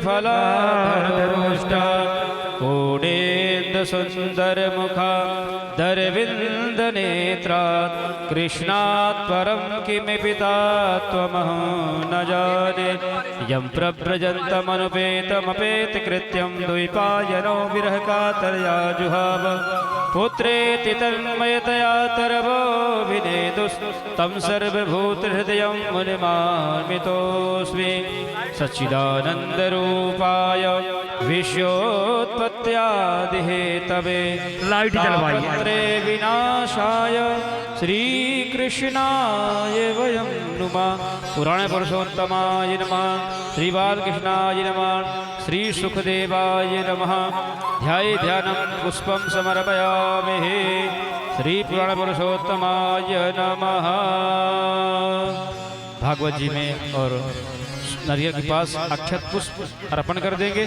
फलाधरोष्टा पूर्णेन्दुसुन्दरमुखा दरविन्दनेत्रात् कृष्णात् परं किमपि त्वमहं न जाने यं प्रव्रजन्तमनुपेतमपेतकृत्यं द्वैपायनो विरहकातरया जुहाव पुत्रेति तन्मयतया तरवोऽभिनेदुस्तं सर्वभूतहृदयं मुनिमार्मितोऽस्मि सच्चिदानन्दरूपाय विश्वोत्पत्त्यादिहेतवे तापत्रय विनाशाय श्रीकृष्णाय वयं नुमः। पुराण पुरुषोत्तमाय नमः। श्री बालकृष्णाय नमः। श्री सुखदेवाय नमः। ध्याये ध्यानं पुष्पं समर्पयामि। श्री पुराण पुरुषोत्तमाय नमः। भागवत जी में और नारियल के पास अक्षत पुष्प अर्पण कर देंगे।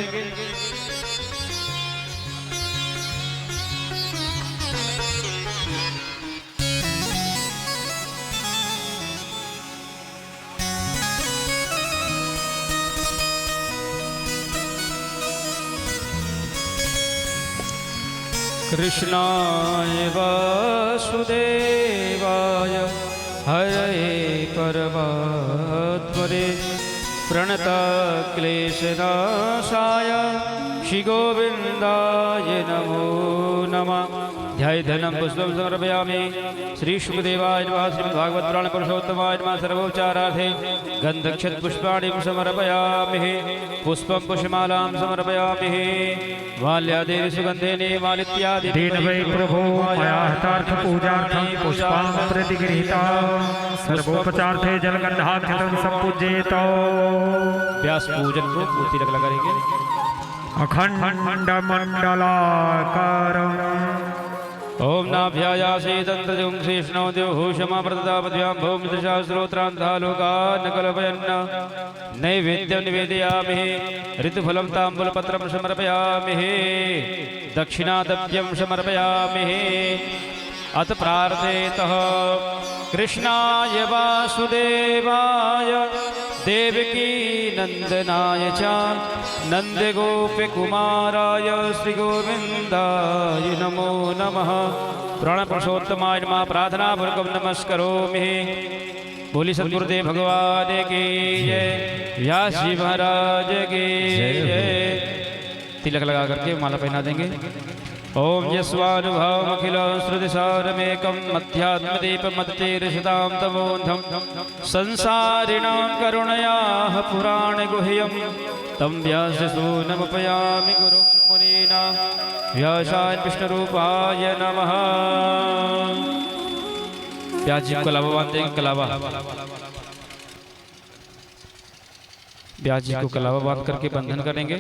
कृष्णाय वासुदेवाय हरये परमात्मने प्रणतक्लेशनाशाय श्रीगोविन्दाय नमो नमः। ध्याये धनं पुष्पं समर्पयामि। श्री सुखदेवाय नमः। श्रीमद्भागवत पुराण पुरुषोत्तमाय नमः। सर्वोपचारार्थे गन्धक्षतपुष्पाणि समर्पयामि। पुष्पं पुष्पमालां समर्पयामि। माल्यादेव सुगन्धेने मालित्यादि तेन वै प्रभो मया हतार्थ पूजार्थं पुष्पां प्रतिगृहीता सर्वोपचार्थे जलगन्धाक्षतं सम्पूज्येत। व्यास पूजन को मूर्ति तिलक लगाएंगे। अखंड मंडलाकारं ओम नाभ्यायासे तंत्रजुं शेषणो देवभूषमा प्रददापद्भ्यां भौमित्रशास्त्रोत्रान्धालोकान् कल्पयन्न नैवेद्यं निवेदयामि। ऋतुफलं ताम्बूलपत्रं समर्पयामि। दक्षिणादप्यं समर्पयामि। अथ प्रार्थेतः कृष्णाय वासुदेवाय देवकी नंदनाय च नंदगोपकुमाराय श्रीगोविन्दाय नमो नमः। पुराण पुरुषोत्तमाय नमः। प्रार्थना पूर्वकं नमस्करोमि। बोली सद्गुरुदेव भगवान की जय। व्यास जी महाराज की जय। तिलक लगा करके माला पहना देंगे। ओम यस्वानुभावमखिल श्रुतिसारमेकं मध्यात्मदीपमत्तेर्षतां तमोऽन्धं संसारिणां करुणयाः पुराणगुह्यं तं व्याससूनमुपयामि गुरुं मुनीनां। व्यासाय विष्णुरूपाय नमः। व्यास जी को कलावा बांध देंगे। कलावा व्यास जी को कलावा बांध करके बंधन करेंगे।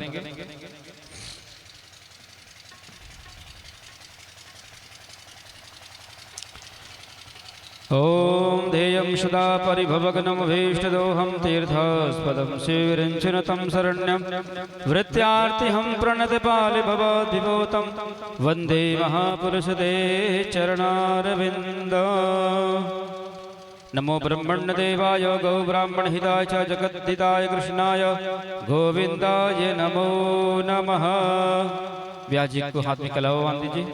ओम ध्येयं सदा परिभवग्नमभीष्टदोहं तीर्थास्पदं शिवरञ्जनतं शरण्यं वृत्यार्तिहं प्रणतपालिभवाद्विभूतं वन्दे महापुरुषते चरणारविन्द। नमो ब्रह्मण्यदेवाय गौ ब्राह्मणहिताय च जगद्दिताय कृष्णाय गोविन्दाय नमो नमः। व्यास जी को हाथ में कलावा बांध दीजिए।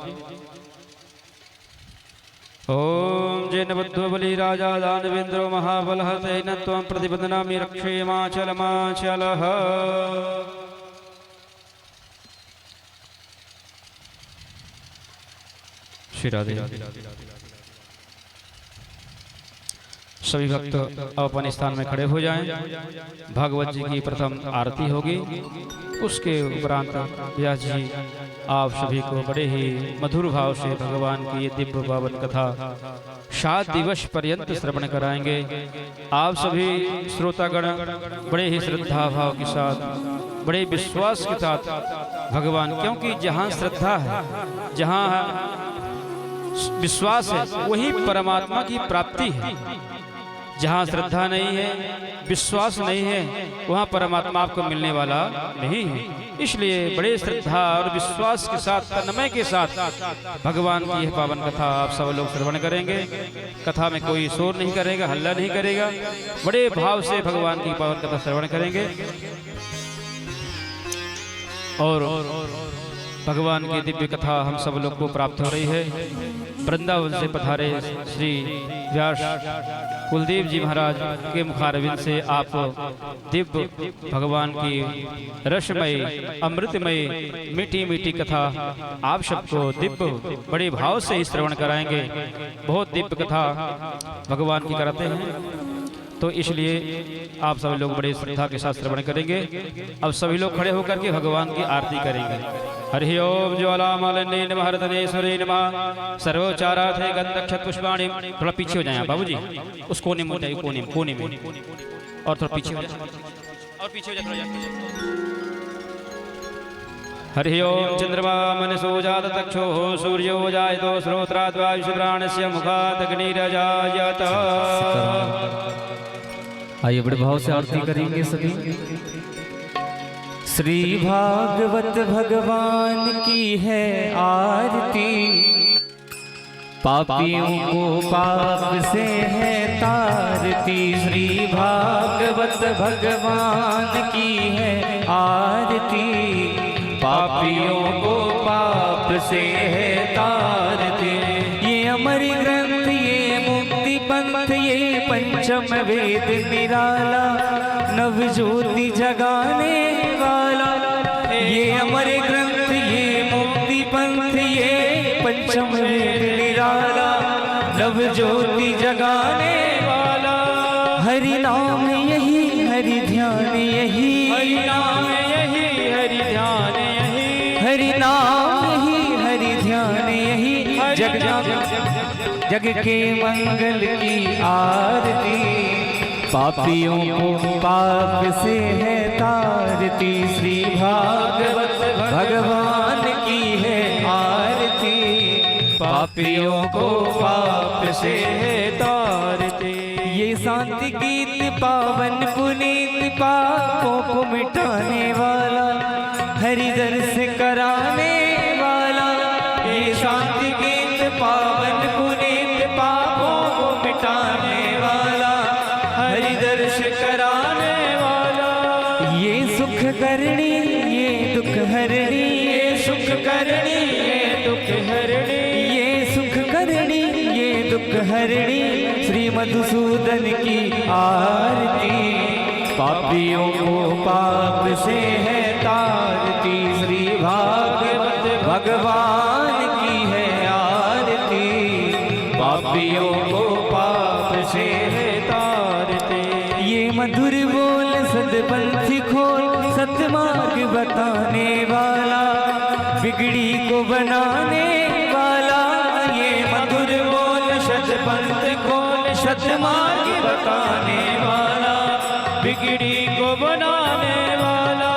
ओम जैन बुद्धो बलि राजा दानवेन्द्रो महाबलः तेन त्वं प्रतिबध्नामि रक्षेमाचलमाचलः। श्री राधे। सभी भक्त अपने स्थान में खड़े हो जाएं। भागवत जी की प्रथम आरती होगी। उसके उपरांत व्यास जी आप सभी को बड़े ही मधुर भाव से भगवान की ये दिव्य पावन कथा 7 दिवस पर्यंत श्रवण कराएंगे। आप सभी श्रोतागण बड़े ही श्रद्धा भाव के साथ, बड़े विश्वास के साथ भगवान, क्योंकि जहाँ श्रद्धा है, जहाँ विश्वास है, वही परमात्मा की प्राप्ति है। जहाँ श्रद्धा नहीं है, विश्वास नहीं है, वहाँ परमात्मा आपको मिलने वाला नहीं है। इसलिए बड़े श्रद्धा और विश्वास के साथ, तन्मय के साथ भगवान की यह पावन कथा आप सब लोग श्रवण करेंगे। कथा में कोई शोर नहीं करेगा, हल्ला नहीं करेगा। बड़े भाव से भगवान की पावन कथा श्रवण करेंगे। और भगवान की दिव्य कथा हम सब लोग को प्राप्त हो रही है। वृंदावन से पधारे श्री व्यास कुलदेव जी महाराज के मुखारविंद से आप दिव्य भगवान की रसमय अमृतमय मीठी मीठी कथा आप सबको दिव्य बड़े भाव से श्रवण कराएंगे। बहुत दिव्य कथा भगवान की कराते हैं, तो इसलिए आप सभी लोग बड़े श्रद्धा के साथ श्रवण करेंगे। अब सभी लोग खड़े होकर के भगवान की आरती करेंगे। हरि ओम ज्वालामालिन्ये नमः हरतनेश्वरे नमः सर्वोच्चारार्थे गन्धक्षत पुष्पाणि। थोड़ा पीछे हो जाए बाबूजी, उस कोने में जाइए, कोने में और थोड़ा पीछे हो जाए, और पीछे हो जाए। हरि ओम चंद्रमा मनसो जात तक्षो सूर्यो जायतो श्रोत्राद्वायुषप्राणस्य मुखात् अग्निरजायत। आइए बड़े भाव से आरती करेंगे सभी। श्री भागवत भगवान की है आरती, पापियों को पाप से है तारती। श्री भागवत भगवान की है आरती, पापियों को पाप से है तारती। ये अमर ग्रंथ, ये मुक्ति पंथ, ये पंचम वेद निराला, नव ज्योति जगाने वाला। ये अमर ग्रंथ, ये मुक्ति पंथ, ये पंचम वेद निराला, नव ज्योति जगाने वाला। हरि नाम यही, हरि ध्यान यही, हरि नाम यही, हरि ध्यान यही, हरि नाम यही, हरि ध्यान यही। जग जग के मंगल की आरती, पापियों को पाप से है तारती। श्री भागवत भगवान की है आरती, पापियों को पाप से है तारती। ये शांति गीत पावन पुनीत, पापों को मिटाने वाला, हरि दर्श कराने वाला। ये शांति गीत पावन पुनीत, पापों को मिटाने वाला, हरि दर्श कराने वाला। ये सुख करणी, ये दुख हरणी, ये सुख करणी, ये दुख हरणी, ये सुख करणी, ये दुख हरणी। श्री मधुसूदन की आरती, पापियों को पाप से है तारती। श्री भागवत भगवान की है आरती, पापियों को पाप से है तारती। ये मधुर बोल सदपंथी खोल, सतमार्ग बताने वाला, बिगड़ी को बनाने वाला। ये मधुर बोल सतपंथ खोल, सतमार्ग बताने वाला, बिगड़ी को बनाने वाला।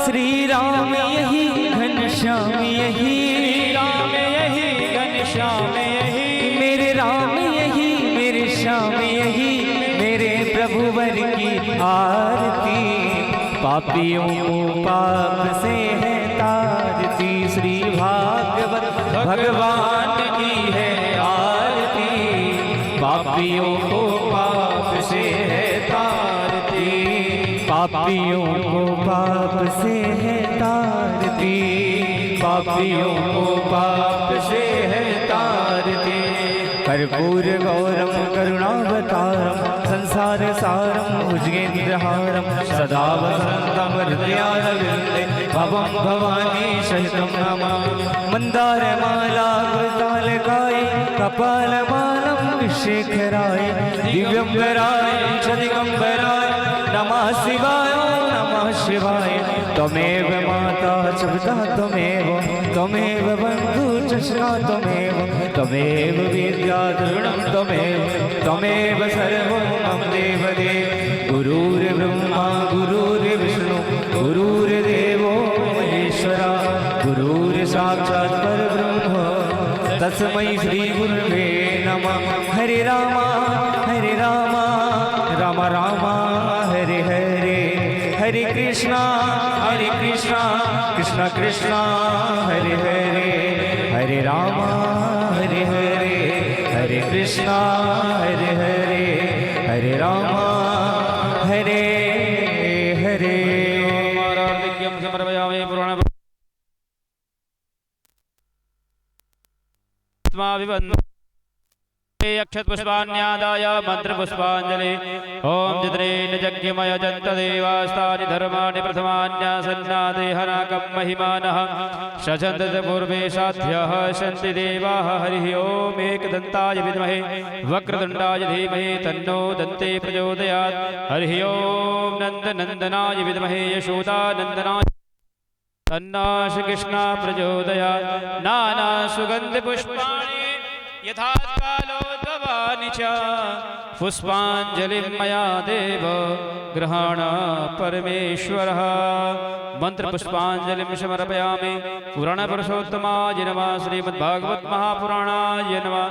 श्री राम यही, घनश्याम यही, राम यही, घनश्याम यही। मेरे राम यही, मेरे श्याम यही, मेरे प्रभुवर की आरती, पापियों को पाप से है तारती। श्री भागवत भगवान की है आरती, पापियों को पाप से है तारती। पापियों को पाप से है तारती, पापियों को पाप से है तारती। कर्पूर गौरम करुणावतारम, संसार सारम भुजगेन्द्रहारम, सदा वसंतम हृदयारविंदे, भवं भवानी सहितं नमामि। मंदारमाला कृतालकाय, कपालमालं शेखराय, दिव्यंबराय दिगंबराय, नमः शिवाय, नमः शिवाय। त्वमेव माता च पिता त्वमेव, त्वमेव बन्धु च सखा त्वमेव, त्वमेव विद्या द्रविणं त्वमेव, त्वमेव सर्वं मम देवदेव। गुरुर्ब्रह्मा गुरुर्विष्णु गुरुर्देवो महेश्वरा, गुरुर्साक्षात् परब्रह्म तस्मै श्री गुरुवे नमः। हरे रामा राम राम हरे हरे, हरे कृष्णा कृष्ण कृष्ण हरे हरे, हरे राम हरे हरे, हरे कृष्णा हरे हरे, हरे राम हरे हरे। समर्पयामि पुराण पुष्पाभिवन्दे अक्षत पुष्पाण्यादाय मंत्र पुष्पांजलि ओम जिद्रेन यज्ञमय जंत देवास्तानि धर्माणि प्रथमान्यासन्नादेहनाकं महिमानः सचन्दत पूर्वे साध्यः सन्ति देवाः हरिः ओम एकदन्ताय विद्महे वक्रतुण्डाय धीमहि तन्नो दन्ते प्रचोदयात् हरिः ओम नन्दनन्दनाय विद्महे यशोदानन्दनाय तन्नो श्रीकृष्णः प्रचोदयात् नाना सुगन्ध पुष्पाणि यथा कालोद्भवानि च पुष्पांजलिं मया देव गृहाण परमेश्वरः मंत्र पुष्पांजलिं समर्पयामि पुराण पुरुषोत्तमाय नमः श्रीमद्भागवत महापुराणाय नमः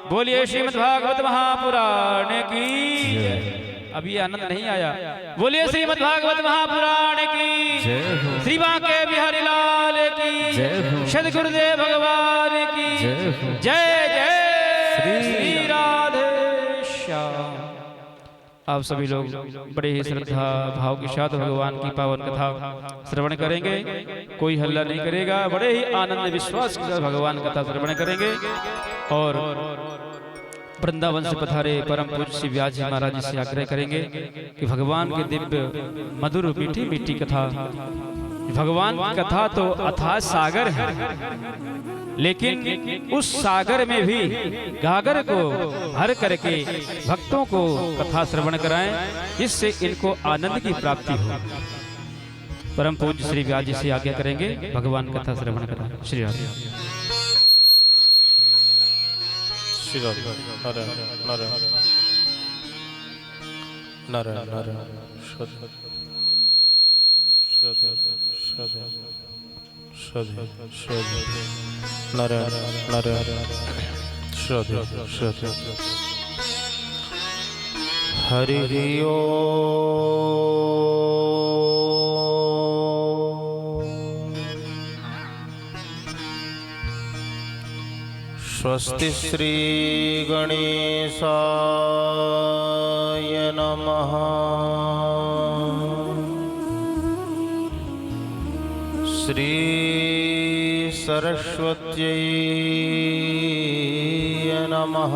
बोलिए श्रीमद्भागवत महापुराण की अभी आनंद नहीं आया बोलिए श्रीमद्भागवत महापुराण की श्री बांके बिहारी लाल की सद्गुरुदेव भगवान की जय जय श्री राधे श्याम। आप सभी लोग बड़े ही श्रद्धा भाव के साथ भगवान की पावन कथा श्रवण करेंगे। कोई हल्ला नहीं करेगा, बड़े ही आनंद विश्वास के साथ भगवान कथा श्रवण करेंगे। और वृंदावन से पधारे परम पूज्य श्री व्यास जी महाराज जी से आग्रह करेंगे कि भगवान की दिव्य मधुर मीठी मीठी कथा, भगवान की कथा तो अथाह सागर है, लेकिन उस सागर में भी गागर को भर करके भक्तों को कथा श्रवण कराएं, जिससे इनको आनंद की प्राप्ति हो। परम पूज्य श्री व्यास जी से आज्ञा करेंगे, भगवान कथा श्रवण कराएं। श्री राधे। हरि स्वस्ति श्री गणेशाय नमः। श्री सरस्वत्यै नमः।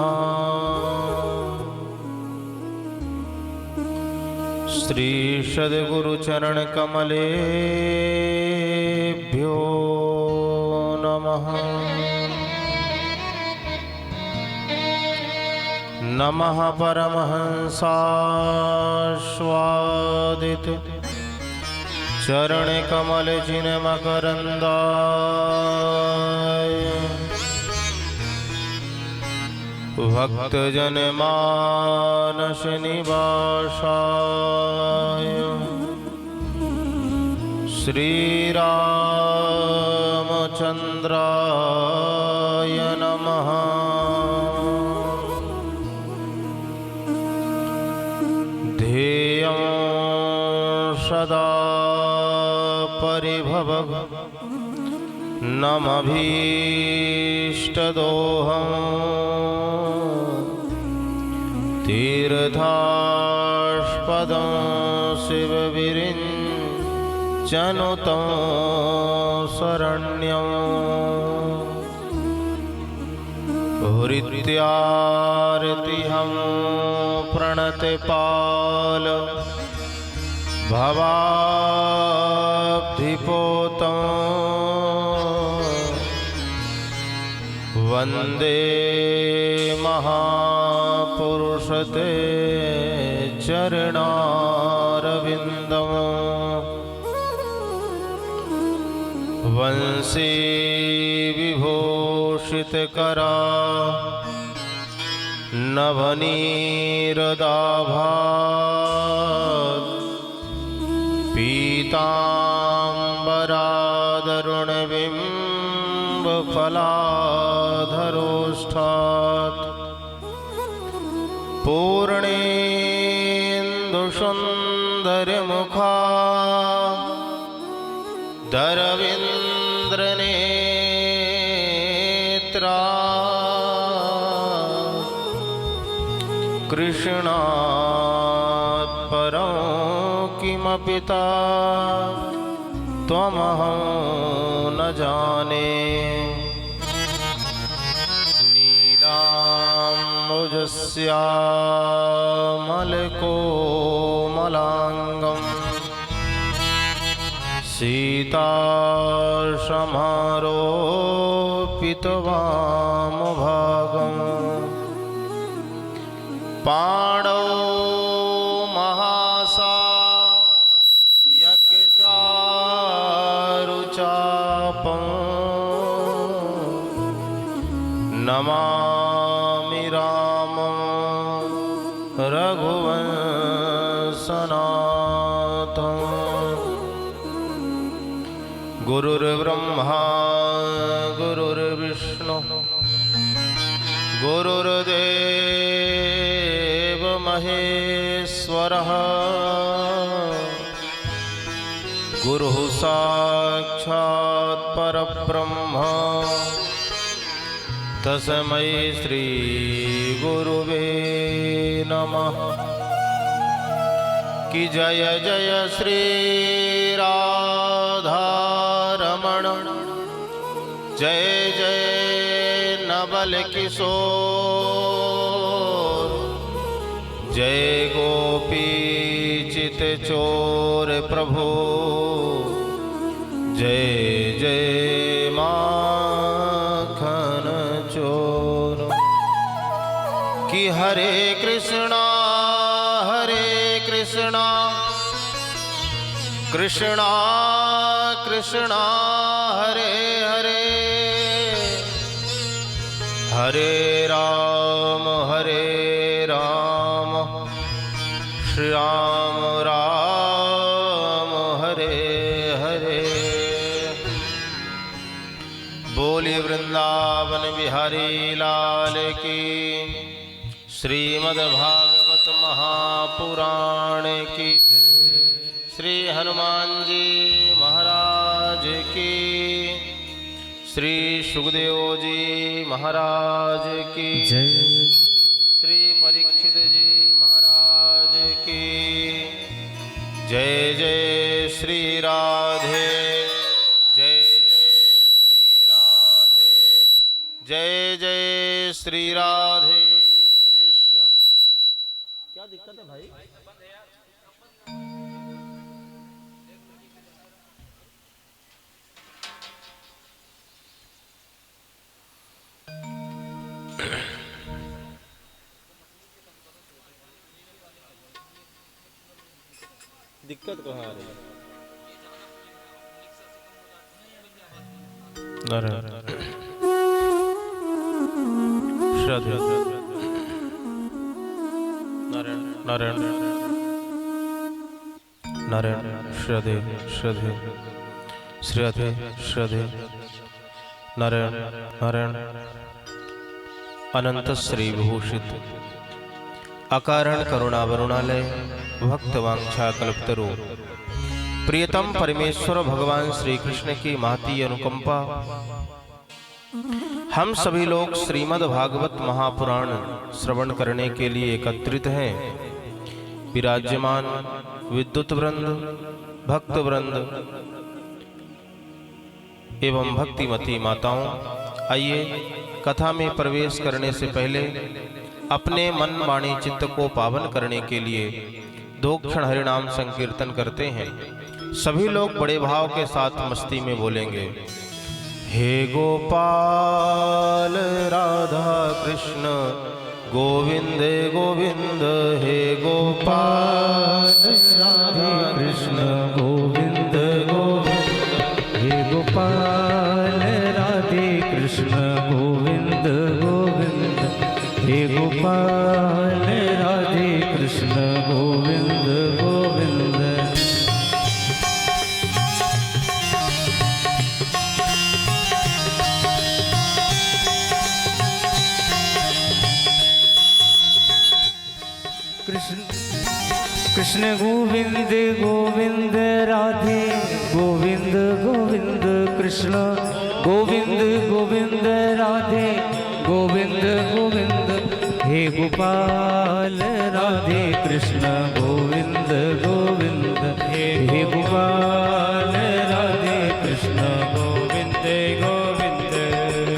श्री सद्गुरुचरण कमलेभ्यो नमः। नमः परमहंसास्वादित चरण कमल जिन मकरंदाय भक्तजन मानस निवासाय श्री रामचंद्राय नमः। ध्येयं सदा परिभवः नमभीष्टदोहम् तीर्थास्पदं शिवविरिञ्चनुतं शरण्यं हृत्यारतिहं प्रणतपाल भवाब्धिपोतं वन्दे महापुरुषते चरणारविन्दम् वंशी विभूषितकरा नवनीरदाभात् पीताम्बरादरुणबिम्बफलाधरोष्ठात् पूर्णेन्दुसुन्दरमुखा दरविन्द्रनेत्रा कृष्णात् परं किमपि त्वमहं न जाने। श्यामलकोमलाङ्गं सीतासमारोपितवामभागम् पाणौ महासायकचारुचापं नमामि रामं रघुवंशनाथं। गुरुर्ब्रह्मा गुरुर्विष्णु गुरुर्देव महेश्वरः गुरुः साक्षात् परब्रह्म तस्मै श्री गुरुवे नमः। कि जय जय श्री राधारमण जय जय नवल किशोर जय गोपी चित चोर प्रभु जय जय माखन चोर। कि हरे कृष्णा कृष्णा कृष्णा हरे हरे हरे राम श्याम राम हरे हरे। बोली वृंदावन बिहारी लाल की, श्रीमद्भागवत महापुराण की, श्री हनुमान जी महाराज की, श्री सुखदेव जी महाराज की, श्री परीक्षित जी महाराज की। जय जय श्री राधे, जय जय श्री राधे, जय जय श्री राधे श्याम। क्या दिक्कत है भाई? दिक्कत कहाँ आ रही है? नारायण श्रद्धे नारायण नारायण नारायण श्रद्धे श्रद्धे श्रद्धे श्रद्धे नारायण नारायण। अनंत श्री विभूषित अकारण करुणावरुणालय भक्तवांछा कल्पतरु प्रियतम परमेश्वर भगवान श्री कृष्ण की महती अनुकंपा हम सभी लोग श्रीमद् भागवत महापुराण श्रवण करने के लिए एकत्रित हैं। विराज्यमान विद्युत वृंद, भक्त वृंद एवं भक्तिमती माताओं, आइए कथा में प्रवेश करने से पहले अपने मन वाणी चित्त को पावन करने के लिए 2 क्षण हरिनाम संकीर्तन करते हैं। सभी लोग बड़े भाव के साथ मस्ती में बोलेंगे। हे गोपाल राधा कृष्ण गोविंद गोविंद, हे गोपाल राधा कृष्ण गोविंद गोविंद, हे गोपाल राधे कृष्ण गोविंद गोविंद, हे गोपाल राधे कृष्ण गोविंद गोविंद। कृष्ण गोविंद गोविंद राधे गोविंद गोविंद, कृष्ण गोविंद गोविंद राधे गोविंद गोविंद, हे गोपाल राधे कृष्ण गोविंद गोविंद, हे गोपाल राधे कृष्ण गोविंद गोविंद।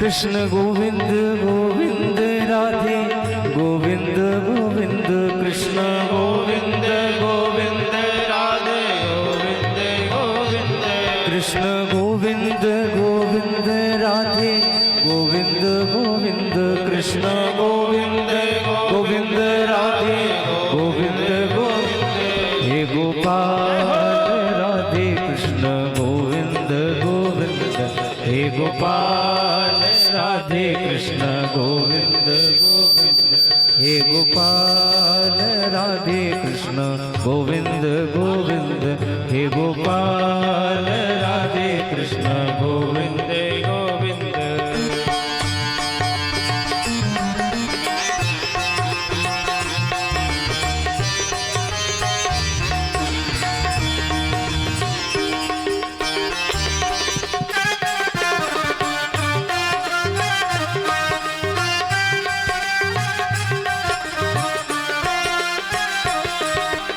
कृष्ण गोविंद गोविंद राधे गोविंद कृष्ण गोविंद गोविंद राधे गोविंद गोविंद कृष्ण गोविंद गोविंद राधे गोविंद गोविंद हे गोपाल राधे कृष्ण गोविंद गोविंद हे गोपाल राधे कृष्ण गोविंद गोविंद हे गोपाल राधे कृष्ण गोविंद गोविंद हे गोपाल राधे कृष्ण गोविंद गोविंद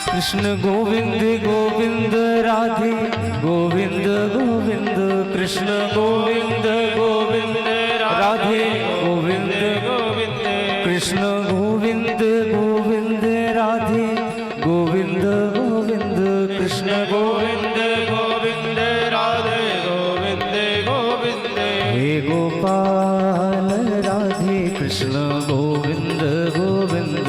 कृष्ण गोविंद गोविंद राधे गोविंद गोविंद कृष्ण गोविंद गोविंद राधे गोविंद गोविंद कृष्ण गोविंद गोविंद राधे गोविंद गोविंद कृष्ण गोविंद गोविंद राधे गोविंद गोविंद हे गोपाल राधे कृष्ण गोविंद गोविंद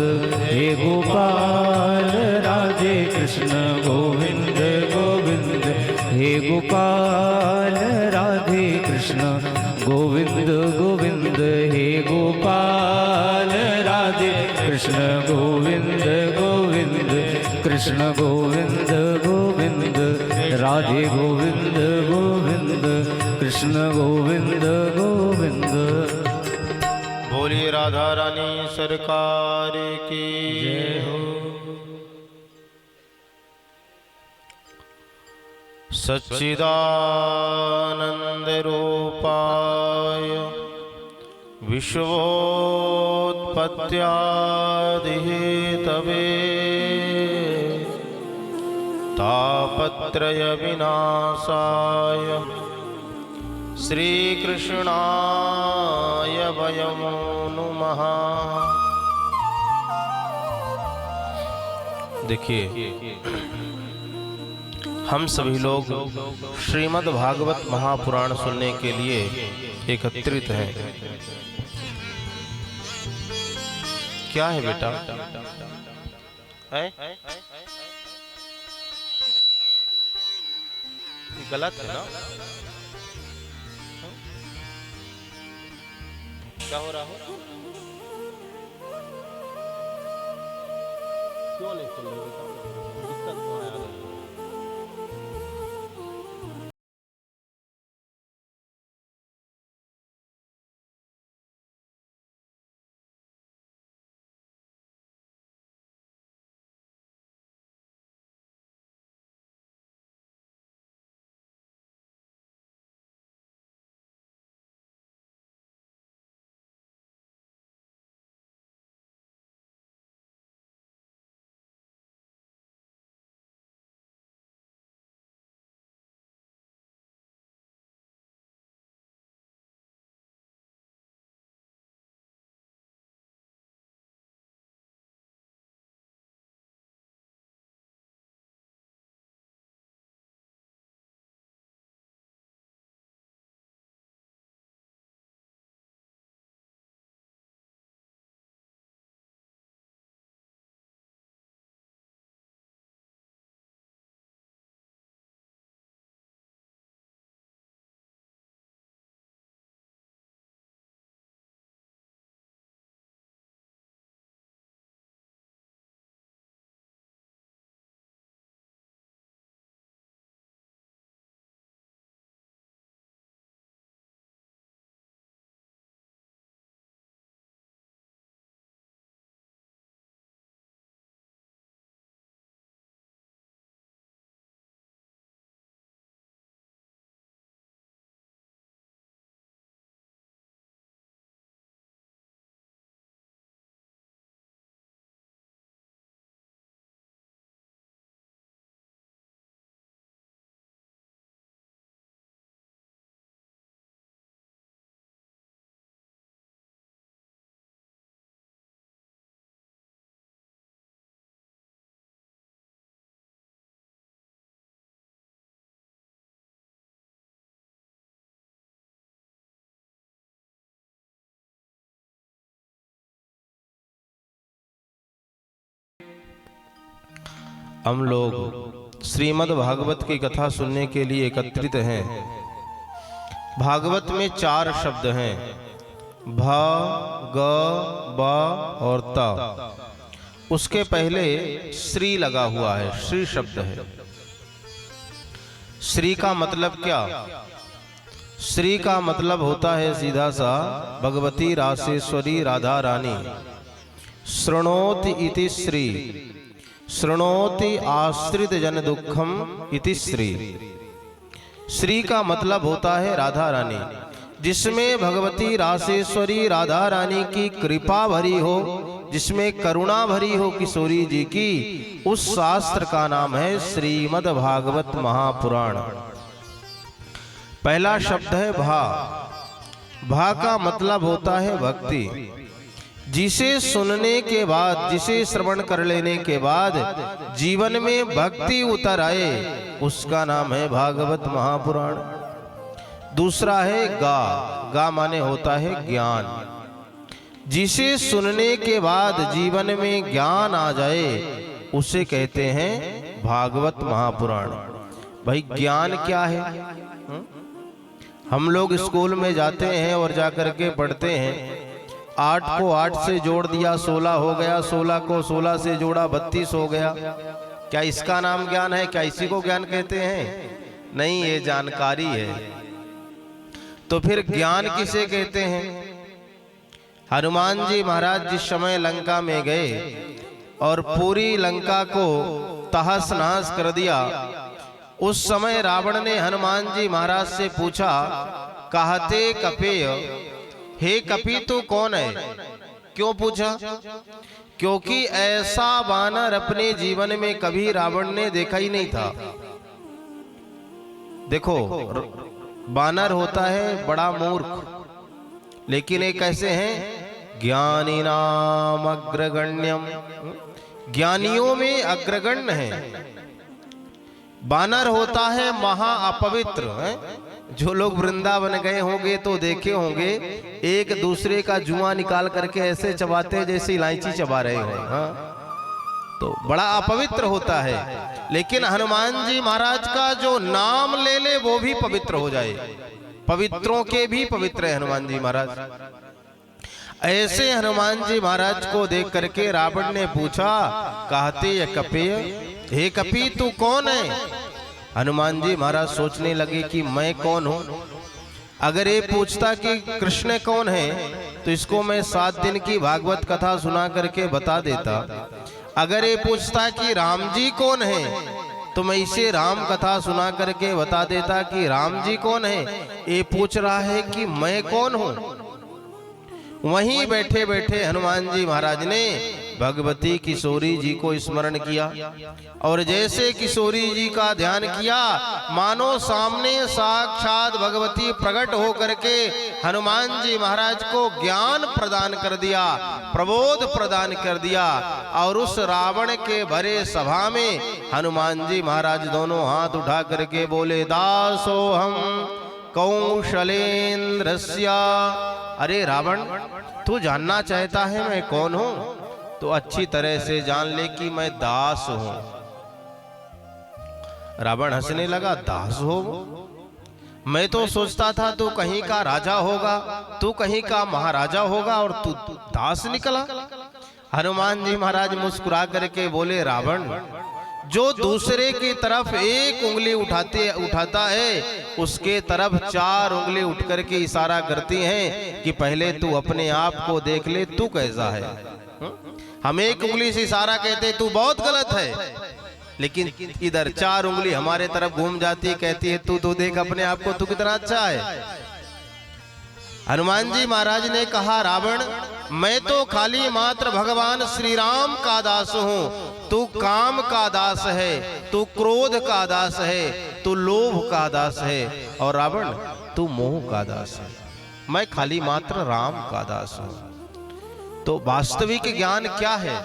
हे गोपाल राधे कृष्ण गोविंद गोविंद हे गोपाल राधे कृष्ण गोविंद गोविंद हे गोपाल राधे कृष्ण गोविंद गोविंद कृष्ण गोविंद गोविंद राधे गोविंद गोविंद कृष्ण गोविंद गोविंद। बोलिए राधा रानी सरकार की जय हो। सच्चिदानंद रूपाय विश्वोत्पत्त्यादिहेतवे तापत्रय विनाशाय श्रीकृष्णाय वयं नुमः। देखिए, हम सभी लोग श्रीमद् भागवत महापुराण सुनने के लिए एकत्रित हैं। क्या है बेटा? है? गलत है ना? क्या हो रहा है? क्यों नहीं सुन रहे? दिक्कत क्यों है? हम लोग श्रीमद् भागवत की कथा सुनने के लिए एकत्रित हैं। भागवत में 4 शब्द हैं, भ, ग, ब और त। उसके पहले श्री लगा हुआ है, श्री शब्द है। श्री का मतलब क्या? श्री का मतलब होता है सीधा सा भगवती रासेश्वरी राधा रानी। शृणोति इति श्री, शृणोति आश्रित जन दुखम इति श्री। श्री का मतलब होता है राधा रानी, जिसमें भगवती रासेश्वरी राधा रानी की कृपा भरी हो, जिसमें करुणा भरी हो किशोरी जी की, उस शास्त्र का नाम है श्रीमद् भागवत महापुराण। पहला शब्द है भा। भा का मतलब होता है भक्ति। जिसे सुनने के बाद, जिसे श्रवण कर लेने के बाद जीवन में भक्ति उतर आए, उसका नाम है भागवत महापुराण। दूसरा है गा। गा माने होता है ज्ञान। जिसे सुनने के बाद जीवन में ज्ञान आ जाए, उसे कहते हैं भागवत महापुराण। भाई ज्ञान क्या है? हम लोग स्कूल में जाते हैं और जाकर के पढ़ते हैं, 8 को 8 से जोड़ दिया 16 हो गया, 16 को 16 से जोड़ा 32 हो गया। क्या इसका नाम ज्ञान है? क्या इसी को ज्ञान कहते हैं? नहीं, ये जानकारी है। तो फिर ज्ञान किसे कहते हैं? हनुमान जी महाराज जिस समय लंका में गए और पूरी लंका को तहस नहस कर दिया, उस समय रावण ने हनुमान जी महाराज से पूछा, कहते कपेय, हे कपि तू कौन है? क्यों पूछा? क्योंकि ऐसा वानर अपने जीवन में कभी रावण ने देखा ही नहीं था। देखो, वानर होता है बड़ा मूर्ख, लेकिन एक कैसे हैं? ज्ञानी नाम अग्रगण्यम, ज्ञानियों में अग्रगण्य है। वानर होता है महा अपवित्र है। जो लोग वृंदावन गए होंगे तो देखे होंगे, एक दूसरे का जुआ निकाल करके ऐसे चबाते जैसे इलायची चबा रहे हो। हाँ? तो बड़ा अपवित्र होता है। लेकिन हनुमान जी महाराज का जो नाम ले ले वो भी पवित्र हो जाए। पवित्रों के भी पवित्र है हनुमान जी महाराज। ऐसे हनुमान जी महाराज को देख करके रावण ने पूछा, कहते ये कपेय, हे कपि तू कौन है? हनुमान जी महाराज सोचने लगे कि मैं कौन हूं। अगर ये पूछता कि कृष्ण कौन है तो इसको मैं 7 दिन की भागवत कथा सुना करके बता देता। अगर ये पूछता कि राम जी कौन है तो मैं इसे राम कथा सुना करके बता देता कि राम जी कौन है। ये पूछ रहा है कि मैं कौन हूं। वहीं बैठे बैठे हनुमान जी महाराज ने भगवती किशोरी जी को स्मरण किया, और जैसे किशोरी जी का ध्यान किया, मानो सामने साक्षात भगवती प्रकट हो करके हनुमान जी महाराज को ज्ञान प्रदान कर दिया, प्रबोध प्रदान कर दिया। और उस रावण के भरे सभा में हनुमान जी महाराज दोनों हाथ उठा करके बोले, दासोहम कौशलेन्द्रस्य। अरे रावण, तू जानना चाहता है मैं कौन हूं? तो अच्छी तरह से जान ले कि मैं दास हूं। रावण हंसने लगा, दास हो? मैं तो सोचता था तू कहीं का राजा होगा, तू कहीं का महाराजा होगा, और तू दास निकला। हनुमान जी महाराज मुस्कुरा करके बोले, रावण, जो दूसरे की तरफ एक उंगली उठाता है, उसके तरफ 4 उंगली उठ करके इशारा करती हैं कि पहले तू अपने आप को देख ले, तू कैसा है। हम एक उंगली से इशारा कहते तू बहुत गलत है, लेकिन इधर 4 उंगली हमारे तरफ घूम जाती है, कहती है तू तो देख अपने आप को, तू कितना अच्छा है। हनुमान जी महाराज ने कहा, रावण, मैं तो खाली मात्र भगवान श्री राम का दास हूं। तू काम का दास है, तू क्रोध का दास है, तू लोभ का दास है, और रावण तू मोह का दास है। मैं खाली मात्र राम का दास हूं। तो वास्तविक ज्ञान क्या है?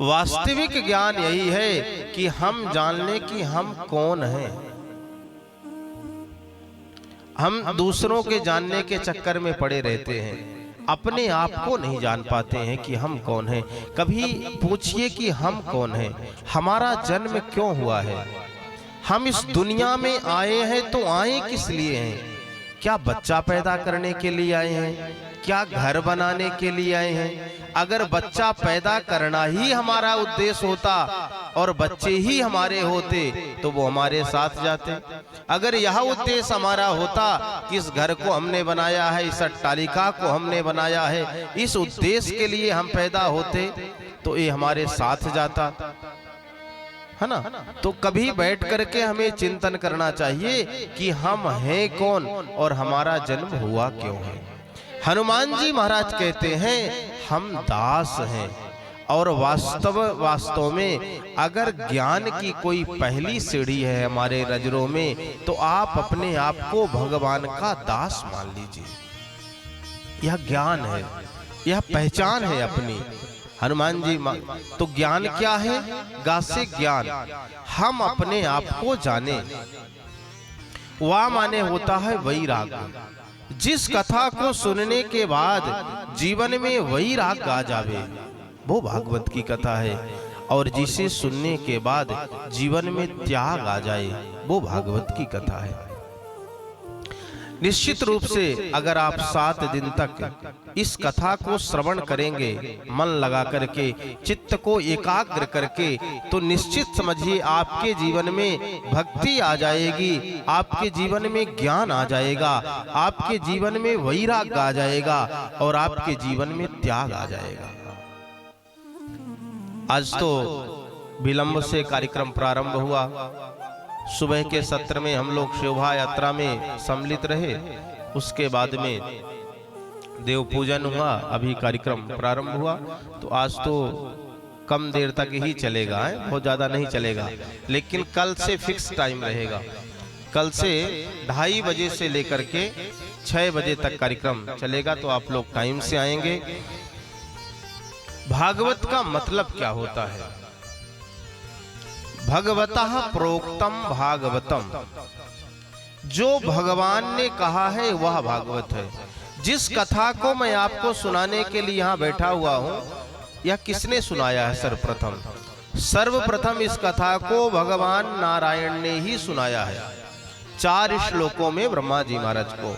वास्तविक ज्ञान यही है कि हम जान लें कि हम कौन हैं। हम दूसरों के जानने के चक्कर में पड़े रहते हैं। अपने आप को नहीं जान पाते हैं कि हम कौन हैं। कभी पूछिए कि हम कौन हैं, हमारा जन्म क्यों हुआ है, हम इस दुनिया में आए हैं तो आए किस लिए हैं? क्या बच्चा पैदा करने के लिए आए हैं? क्या घर बनाने के लिए आए हैं? अगर बच्चा पैदा करना ही हमारा उद्देश्य होता और बच्चे ही हमारे होते तो वो हमारे साथ जाते। अगर यह उद्देश्य हमारा होता कि इस घर को हमने बनाया है, इस अट्टालिका को हमने बनाया है, इस उद्देश्य के लिए हम पैदा होते तो ये हमारे साथ जाता, है ना। तो कभी बैठ करके हमें चिंतन करना चाहिए कि हम हैं कौन और हमारा जन्म हुआ क्यों है। हनुमान जी महाराज कहते हैं हम दास हैं, और वास्तव में अगर ज्ञान की कोई पहली सीढ़ी है हमारे रजरों में, तो आप अपने आप को भगवान का दास मान लीजिए। यह ज्ञान है, यह पहचान है अपनी। हनुमान जी तो ज्ञान क्या है? गा से ज्ञान, हम अपने आप को जाने। वा माने होता है वैराग्य। जिस कथा को सुनने के बाद जीवन में वैराग्य आ जावे, वो भागवत की कथा है। और जिसे सुनने के बाद जीवन में त्याग आ जाए, वो भागवत की कथा है। निश्चित रूप से अगर आप 7 दिन तक इस कथा को श्रवण करेंगे, मन लगा करके, चित्त को एकाग्र करके, तो निश्चित समझिए आपके जीवन में भक्ति आ जाएगी, आपके जीवन में ज्ञान आ जाएगा, आपके जीवन में वैराग्य आ जाएगा और आपके जीवन में त्याग आ जाएगा। आज तो विलंब से कार्यक्रम प्रारंभ हुआ। सुबह के सत्र में हम लोग शोभा यात्रा में सम्मिलित रहे, उसके बाद में देव पूजन हुआ, अभी कार्यक्रम प्रारंभ हुआ। तो आज तो कम देर तक ही चलेगा, बहुत ज्यादा नहीं चलेगा, लेकिन कल से फिक्स टाइम रहेगा। कल से 2:30 बजे से लेकर के 6 बजे तक कार्यक्रम चलेगा, तो आप लोग टाइम से आएंगे। भागवत का मतलब क्या होता है? भगवतः प्रोक्तम भागवतम, जो भगवान ने कहा है वह भागवत है। जिस कथा को मैं आपको सुनाने के लिए यहाँ बैठा हुआ हूँ, यह किसने सुनाया है? सर्वप्रथम इस कथा को भगवान नारायण ने ही सुनाया है, 4 श्लोकों में ब्रह्मा जी महाराज को।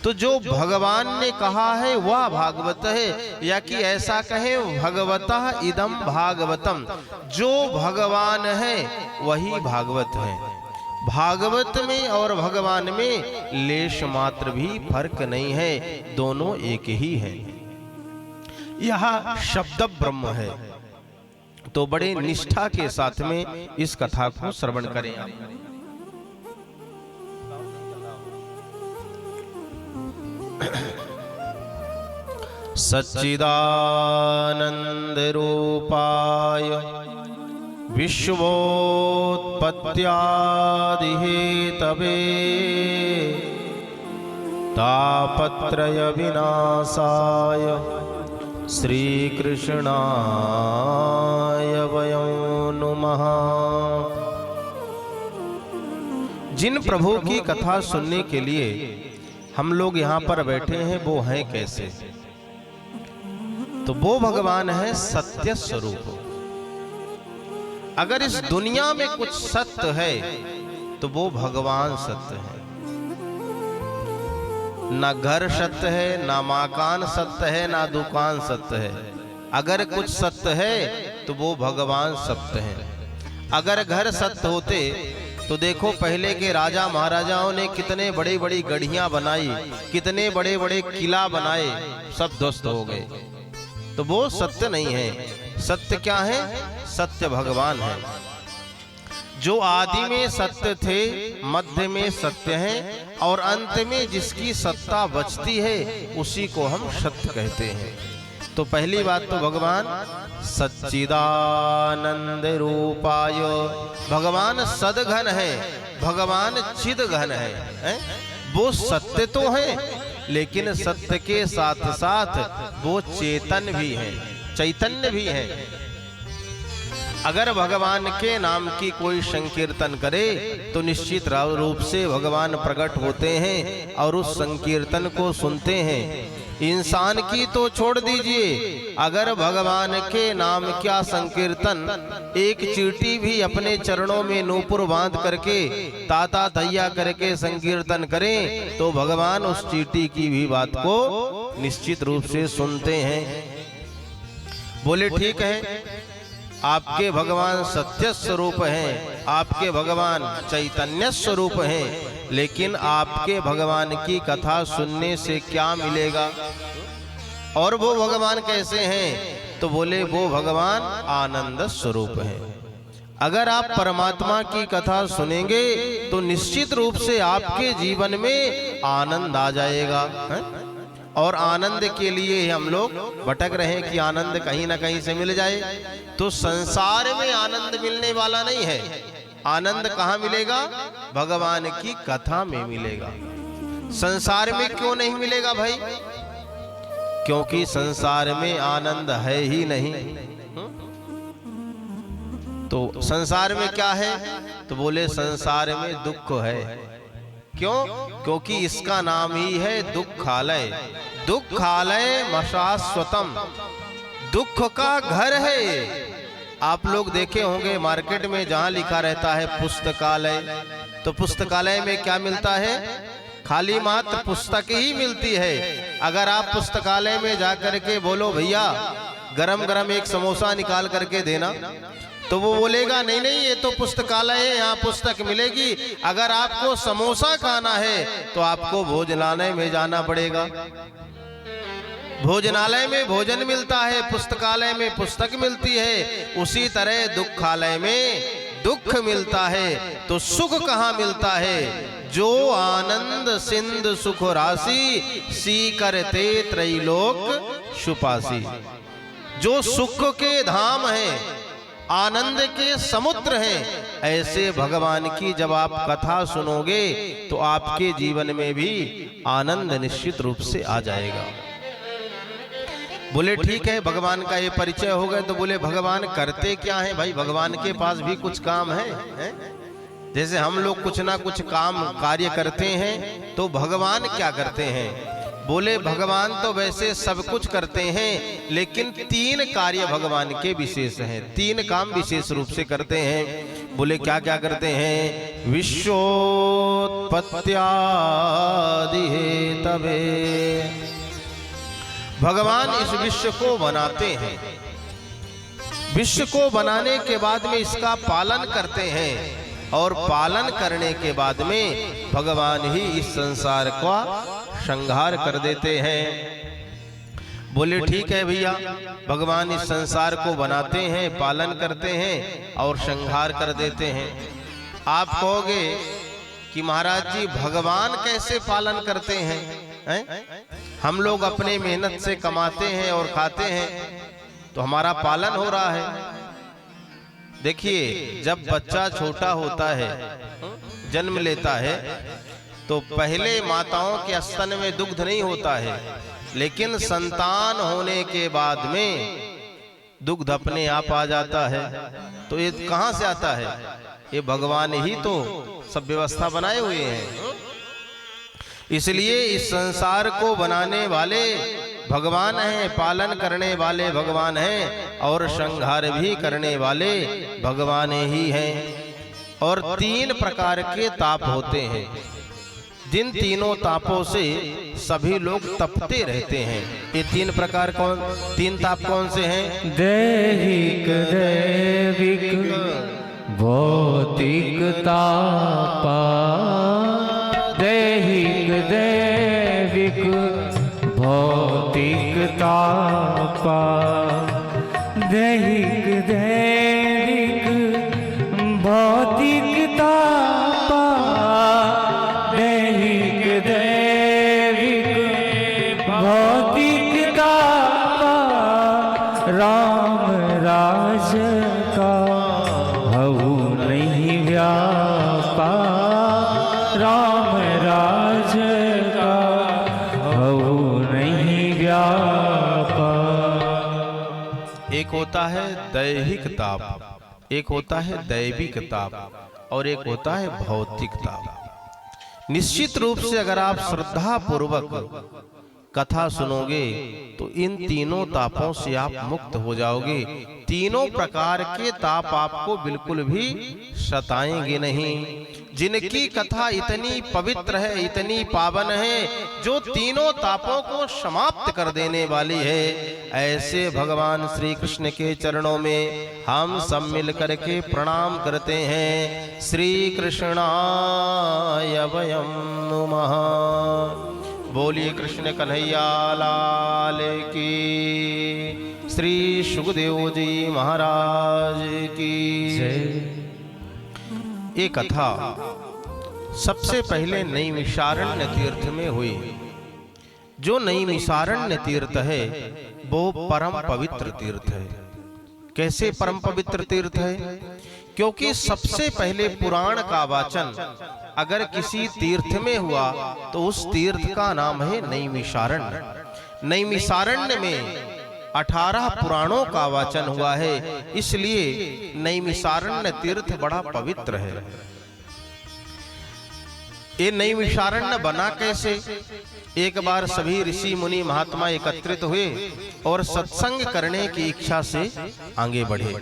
तो जो भगवान ने कहा है वह भागवत है, या कि ऐसा कहें भगवतः इदम भागवतम, जो भगवान है वही भागवत है। भागवत में और भगवान में लेश मात्र भी फर्क नहीं है, दोनों एक ही हैं। यह शब्द ब्रह्म है। तो बड़े निष्ठा के साथ में इस कथा को श्रवण करें। सच्चिदानंद रूपाय विश्वोत्पत्त्यादिहेतवे तापत्रय विनाशाय श्रीकृष्णाय वयं नुमः। जिन प्रभु की कथा सुनने के लिए हम लोग यहाँ पर बैठे हैं, वो हैं कैसे? तो वो भगवान है सत्य स्वरूप। अगर इस दुनिया में कुछ सत्य है तो वो भगवान सत्य है। ना घर सत्य है, ना मकान सत्य है, ना दुकान सत्य है। अगर कुछ सत्य है तो वो भगवान सत्य है। अगर घर सत्य होते तो देखो पहले के राजा महाराजाओं ने कितने बड़ी बड़ी गढ़ियां बनाई, कितने बड़े बड़े किला बनाए, सब ध्वस्त हो गए। तो वो सत्य नहीं है। सत्य क्या है? सत्य भगवान है। जो आदि में सत्य थे, मध्य में सत्य हैं और अंत में जिसकी सत्ता बचती है उसी को हम सत्य कहते हैं। तो पहली बात तो भगवान सच्चिदानंद रूपाय, भगवान सदघन है, भगवान चिदघन है। वो सत्य तो है, लेकिन सत्य के साथ साथ वो चेतन भी है, चैतन्य भी है। अगर भगवान के नाम की कोई संकीर्तन करे तो निश्चित रूप से भगवान प्रकट होते हैं और उस संकीर्तन को सुनते हैं। इंसान की तो छोड़ दीजिए, अगर भगवान के नाम क्या संकीर्तन एक चींटी भी अपने चरणों में नूपुर बांध करके ताता तैया करके संकीर्तन करें तो भगवान उस चींटी की भी बात को निश्चित रूप से सुनते हैं। बोले ठीक है, आपके भगवान सत्य स्वरूप हैं, आपके भगवान चैतन्य स्वरूप हैं, लेकिन आपके भगवान की कथा सुनने से क्या मिलेगा? और वो भगवान कैसे हैं? तो बोले वो भगवान आनंद स्वरूप हैं। अगर आप परमात्मा की कथा सुनेंगे तो निश्चित रूप से आपके जीवन में आनंद आ जाएगा, है? और आनंद के लिए हम लोग भटक रहे हैं कि आनंद कहीं ना कहीं से मिल जाए। तो संसार में आनंद मिलने वाला नहीं है। आनंद कहाँ मिलेगा? भगवान की कथा में मिलेगा। संसार में क्यों नहीं मिलेगा भाई? क्योंकि संसार में आनंद है ही नहीं। तो संसार में क्या है? तो बोले संसार में दुख है। क्यों? क्योंकि इसका नाम ही है दुखालय। दुखालय मशाश्वतम, दुख का घर है। आप लोग देखे होंगे मार्केट में जहां लिखा रहता है पुस्तकालय, तो पुस्तकालय में क्या मिलता है? खाली मात्र पुस्तक ही मिलती है। अगर आप पुस्तकालय में जाकर के बोलो भैया गरम गरम एक समोसा निकाल करके देना, तो वो बोलेगा नहीं नहीं ये तो पुस्तकालय है, यहाँ पुस्तक मिलेगी। अगर आपको समोसा खाना है तो आपको भोजनालय में जाना पड़ेगा। भोजनालय में भोजन मिलता है, पुस्तकालय में पुस्तक मिलती है। उसी तरह दुखालय में दुख मिलता है। तो सुख कहाँ मिलता है? जो आनंद सिंध सुख राशि सी करते त्रैलोक सुपासी, जो सुख के धाम है, आनंद के समुद्र हैं, ऐसे भगवान की जब आप कथा सुनोगे तो आपके जीवन में भी आनंद निश्चित रूप से आ जाएगा। बोले ठीक है, भगवान का ये परिचय हो गया। तो बोले भगवान करते क्या है? भाई भगवान के पास भी कुछ काम है, जैसे हम लोग कुछ ना कुछ काम कार्य करते हैं, तो भगवान क्या करते हैं? बोले भगवान तो वैसे सब कुछ करते हैं, लेकिन 3 कार्य भगवान के विशेष हैं, 3 काम विशेष रूप से करते हैं। बोले क्या क्या करते हैं? विश्वोत्पत्त्यादि हेतवे, भगवान इस विश्व को बनाते हैं। विश्व को बनाने के बाद में इसका पालन करते हैं, और पालन करने के बाद में भगवान ही इस संसार का संहार कर देते हैं। बोले ठीक है भैया, भगवान इस संसार को बनाते हैं, पालन करते हैं और संहार कर देते हैं। आप कहोगे कि महाराज जी भगवान कैसे पालन करते हैं? हम लोग अपने मेहनत से कमाते हैं और खाते हैं, तो हमारा पालन हो रहा है। देखिए जब बच्चा छोटा होता है, जन्म लेता है, तो पहले माताओं के स्तन में दुग्ध नहीं होता है, लेकिन संतान होने के बाद में दुग्ध अपने आप आ जाता है। तो ये कहां से आता है? ये भगवान ही तो सब व्यवस्था बनाए हुए हैं। इसलिए इस संसार को बनाने वाले भगवान हैं, पालन करने वाले भगवान हैं, और संहार भी करने वाले भगवान ही हैं। और 3 प्रकार के ताप होते हैं, जिन तीनों तापों से सभी लोग तपते रहते हैं। ये 3 प्रकार कौन, 3 ताप कौन से हैं? दैहिक दैविक भौतिक तापा, दैहिक दैविक भौतिक तापा, दैहिक दैविक भौतिक तापा, दैहिक दैविक भौतिक तापा, राम राज का हऊ नहीं व्यापा, राम राज का हऊ नहीं व्यापा। एक होता है दैहिक ताप, एक होता है दैविक ताप और एक होता है भौतिक ताप। निश्चित रूप से अगर आप श्रद्धा पूर्वक कथा सुनोगे तो इन तीनों तापों से आप मुक्त हो जाओगे। तीनों प्रकार के ताप आपको बिल्कुल भी सताएंगे नहीं। जिनकी कथा इतनी पवित्र है, इतनी पावन है, जो तीनों तापों को समाप्त कर देने वाली है, ऐसे भगवान श्री कृष्ण के चरणों में हम सब मिल करके प्रणाम करते हैं। श्री कृष्णाय वयं नमः। बोलिए कृष्ण कन्हैया लाल की। श्री सुखदेव जी महाराज की जय। ये कथा सबसे पहले नैमिषारण्य तीर्थ में हुई। जो नैमिषारण्य तीर्थ है वो परम पवित्र तीर्थ है। कैसे परम पवित्र तीर्थ है? क्योंकि सबसे पहले पुराण का वाचन अगर किसी तीर्थ में हुआ तो उस तीर्थ का नाम है नैमिषारण्य। नैमिषारण्य में 18 पुराणों का वाचन हुआ है, इसलिए नैमिषारण्य तीर्थ बड़ा पवित्र है। ये नैमिषारण्य बना कैसे? एक बार सभी ऋषि मुनि महात्मा एकत्रित हुए और सत्संग करने की इच्छा से आगे बढ़े।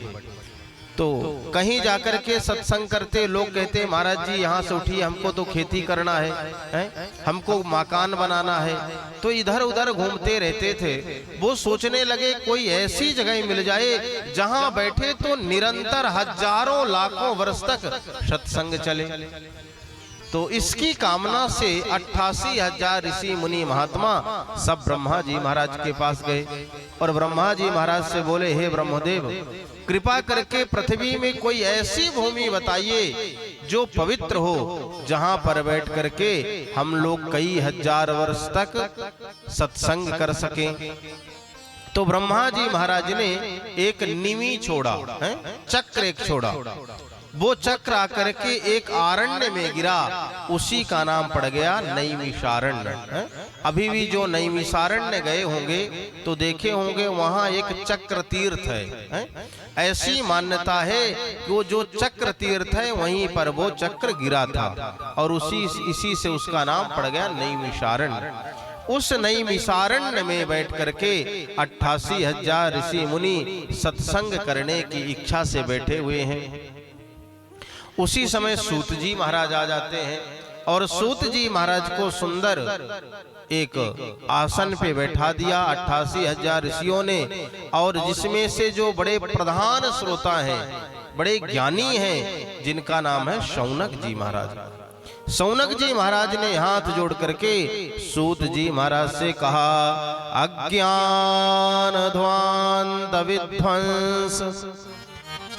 तो कहीं जाकर के सत्संग करते लोग कहते महाराज जी यहाँ से उठिए, हमको तो खेती करना है, हमको मकान बनाना है। तो इधर उधर घूमते रहते थे। वो सोचने लगे कोई ऐसी जगह मिल जाए जहाँ बैठे तो निरंतर हजारों लाखों वर्ष तक सत्संग चले। तो इसकी कामना से 88,000 ऋषि मुनि महात्मा सब ब्रह्मा जी महाराज के पास गए और ब्रह्मा जी महाराज से बोले, हे ब्रह्मदेव, कृपा करके पृथ्वी में कोई ऐसी भूमि बताइए जो पवित्र हो, जहां पर बैठ करके हम लोग कई हजार वर्ष तक सत्संग कर सकें। तो ब्रह्मा जी महाराज ने एक निमि छोड़ा, चक्र एक छोड़ा। वो चक्र आकर के एक आरण्य में गिरा, उसी का नाम पड़ गया नैमिषारण्य। अभी भी जो नैमिषारण्य गए होंगे तो देखे होंगे वहां एक चक्र तीर्थ है। ऐसी मान्यता है कि वो जो चक्र तीर्थ है वहीं पर वो चक्र गिरा था और इसी से उसका नाम पड़ गया नैमिषारण्य। उस नैमिषारण्य में बैठ करके 88,000 ऋषि मुनि सत्संग करने की इच्छा से बैठे हुए हैं। उसी समय सूत जी महाराज आ जाते हैं और सूत जी महाराज को सुंदर एक आसन पे बैठा दिया 88,000 ऋषियों ने, और जिसमें से जो बड़े प्रधान श्रोता हैं, बड़े ज्ञानी हैं, जिनका नाम है शौनक जी महाराज। शौनक जी महाराज ने हाथ जोड़ करके सूत जी महाराज से कहा, अज्ञान ध्वांत विध्वंस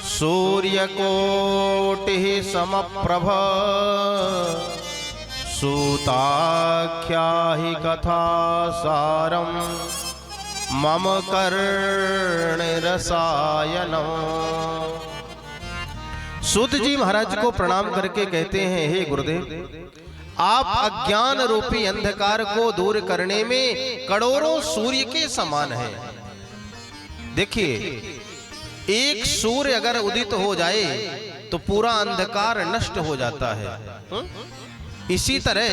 सूर्य कोटि समप्रभ सूताख्या हि कथा सारम मम कर्ण रसायनम। सूत जी महाराज को प्रणाम करके कहते हैं, हे गुरुदेव, आप अज्ञान रूपी अंधकार को दूर करने में करोड़ों सूर्य के समान हैं। देखिए, एक सूर्य अगर उदित हो जाए तो पूरा अंधकार नष्ट हो जाता है। इसी तरह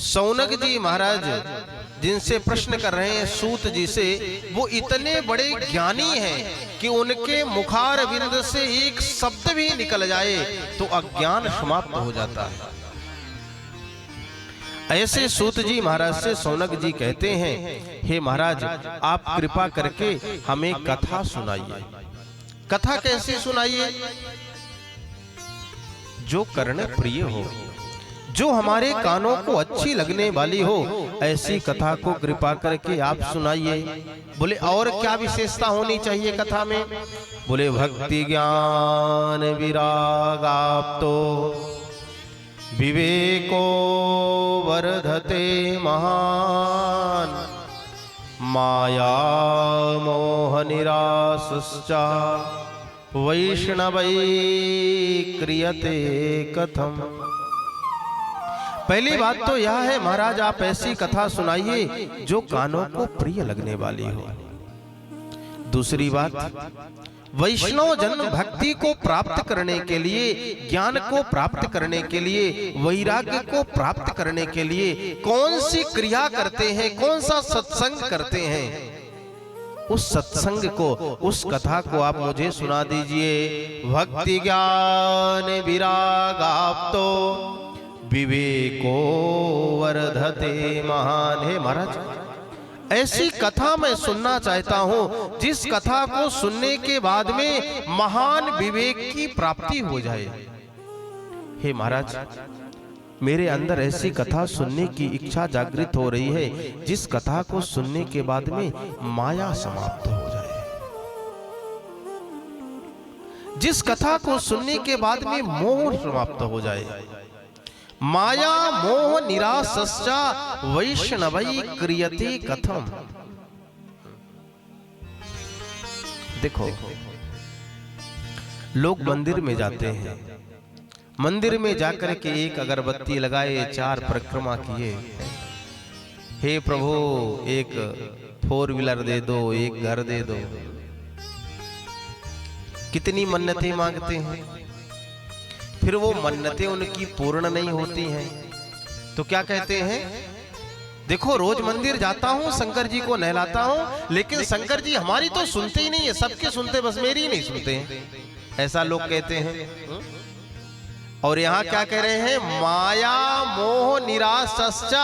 शौनक जी महाराज जिनसे प्रश्न कर रहे हैं सूत जी से, वो इतने बड़े ज्ञानी हैं कि उनके मुखार बिंद से एक शब्द भी निकल जाए तो अज्ञान समाप्त हो जाता है। ऐसे सूत जी महाराज से शौनक जी कहते हैं, हे महाराज, आप कृपा करके हमें कथा सुनाइए। कथा कैसे सुनाइए? जो कर्ण प्रिय हो, जो हमारे कानों को अच्छी लगने वाली हो, ऐसी कथा को कृपा करके आप सुनाइए। बोले और क्या विशेषता होनी चाहिए कथा में? बोले भक्ति ज्ञान विराग आप्तो विवेको वर्धते महान माया मोह निरासश्चा वैष्णवै क्रियते कथम। पहली बात तो यह है महाराज, आप ऐसी कथा सुनाइए जो कानों को प्रिय लगने वाली हो। दूसरी बात, वैष्णव जन भक्ति को प्राप्त करने के लिए, ज्ञान को प्राप्त करने के लिए, वैराग्य को प्राप्त करने के लिए कौन सी क्रिया करते हैं, कौन सा सत्संग करते हैं, उस सत्संग को, उस कथा को आप मुझे सुना दीजिए। भक्ति ज्ञान विरागाप्तो विवेको वर्धते महान। हे महाराज, ऐसी कथा मैं सुनना चाहता हूं जिस कथा को सुनने के बाद में महान विवेक की प्राप्ति हो जाए। हे महाराज, मेरे अंदर ऐसी कथा सुनने की इच्छा जागृत हो रही है जिस कथा को सुनने के बाद में माया समाप्त हो जाए, जिस कथा को सुनने के बाद में मोह समाप्त हो जाए। माया मोह निरासश्चा वैष्णवै क्रियते कथम। देखो, लोग मंदिर में जाते हैं, मंदिर में जाकर के एक अगरबत्ती लगाए, 4 परिक्रमा किए, हे प्रभु एक 4 व्हीलर दे दो, एक घर दे दो। कितनी मन्नतें मांगते हैं, फिर वो मन्नतें उनकी पूर्ण नहीं होती हैं तो क्या कहते हैं, देखो रोज मंदिर जाता हूं, शंकर जी को नहलाता हूं, लेकिन शंकर जी हमारी तो सुनते ही नहीं है, सबके सुनते, बस मेरी ही नहीं सुनते हैं, ऐसा लोग कहते हैं। और यहाँ क्या कह रहे हैं, माया मोह निरासश्चा,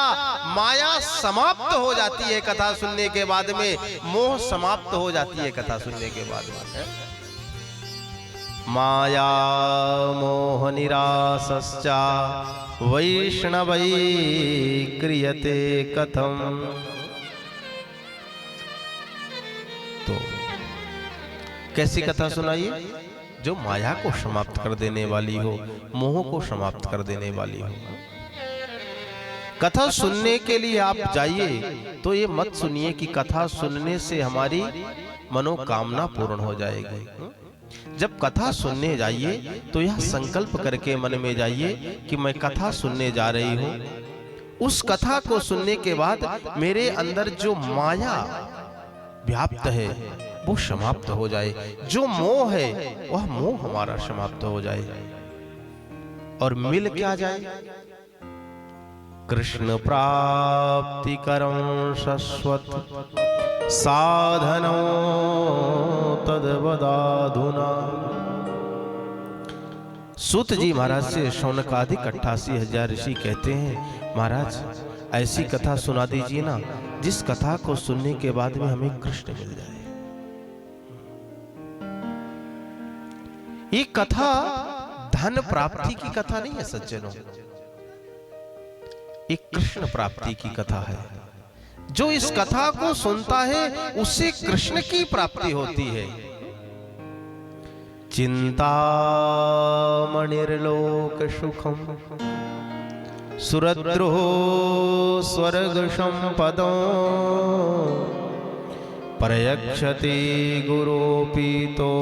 माया समाप्त हो जाती है कथा सुनने के बाद में, मोह समाप्त हो जाती है कथा सुनने के बाद में। माया मोह निरासश्चा वैष्णवै क्रियते कथम। तो कैसी कथा सुनाइए, जो माया को समाप्त कर देने वाली हो, मोह को समाप्त कर देने वाली हो। कथा सुनने के लिए आप जाइए तो ये मत सुनिए कि कथा सुनने से हमारी मनोकामना पूर्ण हो जाएगी। जब कथा सुनने जाइए तो यह संकल्प करके मन में जाइए कि मैं कथा सुनने जा रही हूं, उस कथा को सुनने के बाद मेरे अंदर जो माया व्याप्त है वो समाप्त हो जाए, जो मोह है वह मोह हमारा समाप्त हो जाए और मिल क्या जाए, कृष्ण प्राप्ति करं शश्वत साधनो तद्वदाधुना। सूत जी महाराज से शौनकादिक 88,000 ऋषि कहते हैं, महाराज ऐसी कथा सुना दीजिए ना जिस कथा को सुनने के बाद में हमें कृष्ण मिल जाए। ये कथा धन प्राप्ति की कथा नहीं है सज्जनों, एक कृष्ण प्राप्ति की कथा है। जो इस कथा को सुनता है उससे कृष्ण की प्राप्ति होती है। चिंता मणिर्लोक सुखम सुरद्रोह स्वर्ग संपदो प्रयक्षते गुरोपीतो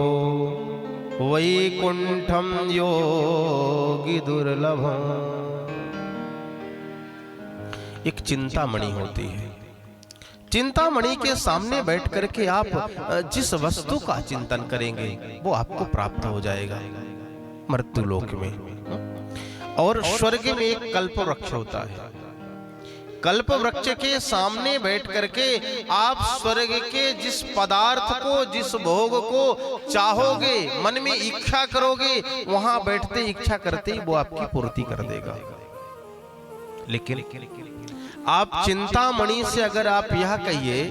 वैकुंठम योगी दुर्लभम। एक चिंतामणि होती है, चिंतामणि के सामने बैठ करके आप जिस वस्तु का चिंतन करेंगे वो आपको प्राप्त हो जाएगा मृत्यु लोक में। और स्वर्ग में एक कल्प वृक्ष होता है, कल्प वृक्ष के सामने बैठ करके आप स्वर्ग के जिस पदार्थ को, जिस भोग को चाहोगे, मन में इच्छा करोगे, वहां बैठते इच्छा करते ही वो आपकी पूर्ति कर देगा। लेकिन आप चिंतामणि से अगर आप यह कहिए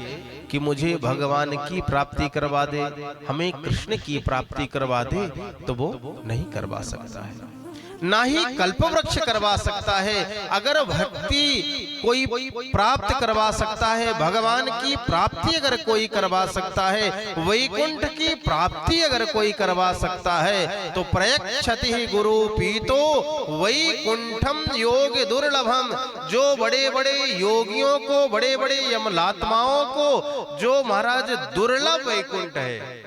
कि मुझे भगवान की प्राप्ति करवा दे, हमें कृष्ण की प्राप्ति करवा दे, तो वो नहीं करवा सकता है, ना ही कल्पवृक्ष करवा सकता है। अगर भक्ति कोई प्राप्त करवा सकता है, भगवान की प्राप्ति अगर कोई करवा सकता है, वैकुंठ की प्राप्ति अगर कोई करवा सकता है, तो प्रयक्षति ही गुरु पीतो वैकुंठम योग दुर्लभम। जो बड़े बड़े योगियों को, बड़े बड़े यमलात्माओं को जो महाराज दुर्लभ वैकुंठ है,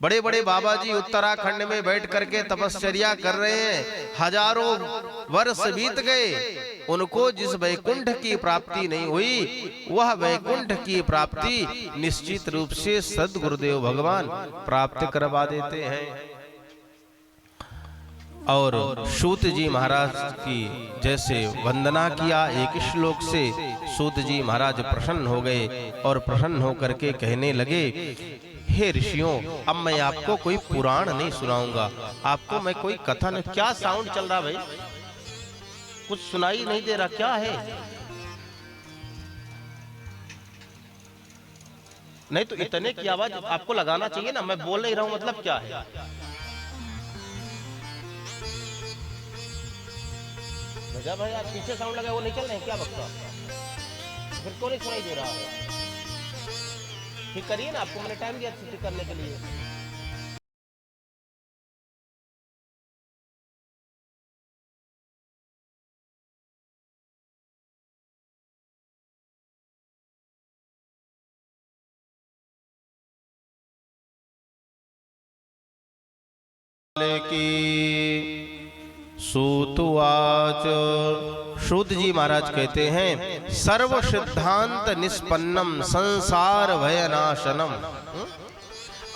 बड़े बड़े बाबा जी उत्तराखंड में बैठ करके तपश्चर्या कर रहे हैं, हजारों वर्ष बीत गए, उनको जिस वैकुंठ की प्राप्ति नहीं हुई वह वैकुंठ की प्राप्ति निश्चित रूप से सद्गुरुदेव भगवान प्राप्त करवा देते हैं। और सूत जी महाराज की जैसे वंदना किया एक श्लोक से सूत जी महाराज प्रसन्न हो गए और प्रसन्न होकर के कहने लगे, हे ऋषियों, अब मैं आपको कोई पुराण नहीं सुनाऊंगा, आपको मैं कोई कथन। क्या साउंड चल रहा भाई, कुछ सुनाई नहीं दे रहा, क्या है? नहीं तो इतने की आवाज आपको लगाना चाहिए ना, मैं बोल नहीं रहा हूं, मतलब क्या है? भैया भाई आप पीछे साउंड लगा, वो नहीं चल रहे हैं क्या बक्सा? फिर क्यों नहीं सुनाई दे रहा है? ठीक करिए ना, आपको मैंने टाइम दिया ठीक करने के लिए। की सूतुवाच, सूत जी महाराज कहते हैं, सर्व सिद्धांत निष्पन्नम संसार भयनाशनम।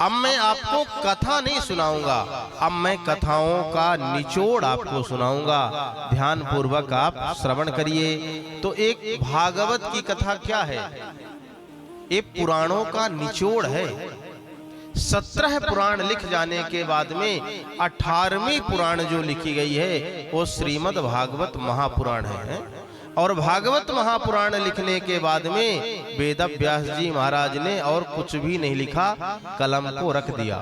अब मैं आपको कथा नहीं सुनाऊंगा, अब मैं कथाओं का निचोड़ आपको सुनाऊंगा। ध्यान पूर्वक आप श्रवण करिए। तो एक भागवत की कथा क्या है? ये पुराणों का निचोड़ है। 17 पुराण लिख जाने के बाद में 18वीं पुराण जो लिखी गई है वो श्रीमद् भागवत महापुराण है। और भागवत महापुराण लिखने के बाद में वेद व्यास जी महाराज ने और कुछ भी नहीं लिखा, कलम को रख दिया।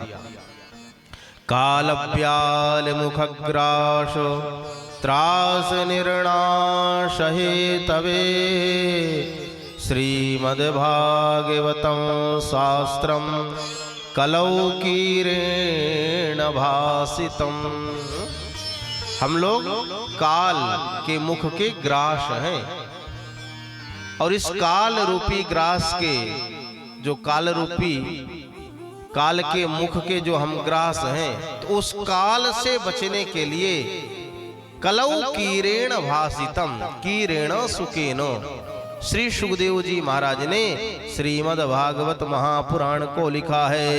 काल व्याल मुखग्रास त्रास निर्णाश हेतवे श्रीमद् भागवतं शास्त्रम कलौकीरेण भासितम। हम लोग काल के मुख के ग्रास हैं, और इस काल रूपी ग्रास के जो काल रूपी काल के मुख के जो हम ग्रास हैं, तो उस काल से बचने के लिए कलौकीरेण भासितम कीरेण सुकेन, श्री सुखदेव जी महाराज ने श्रीमद् भागवत महापुराण को लिखा है।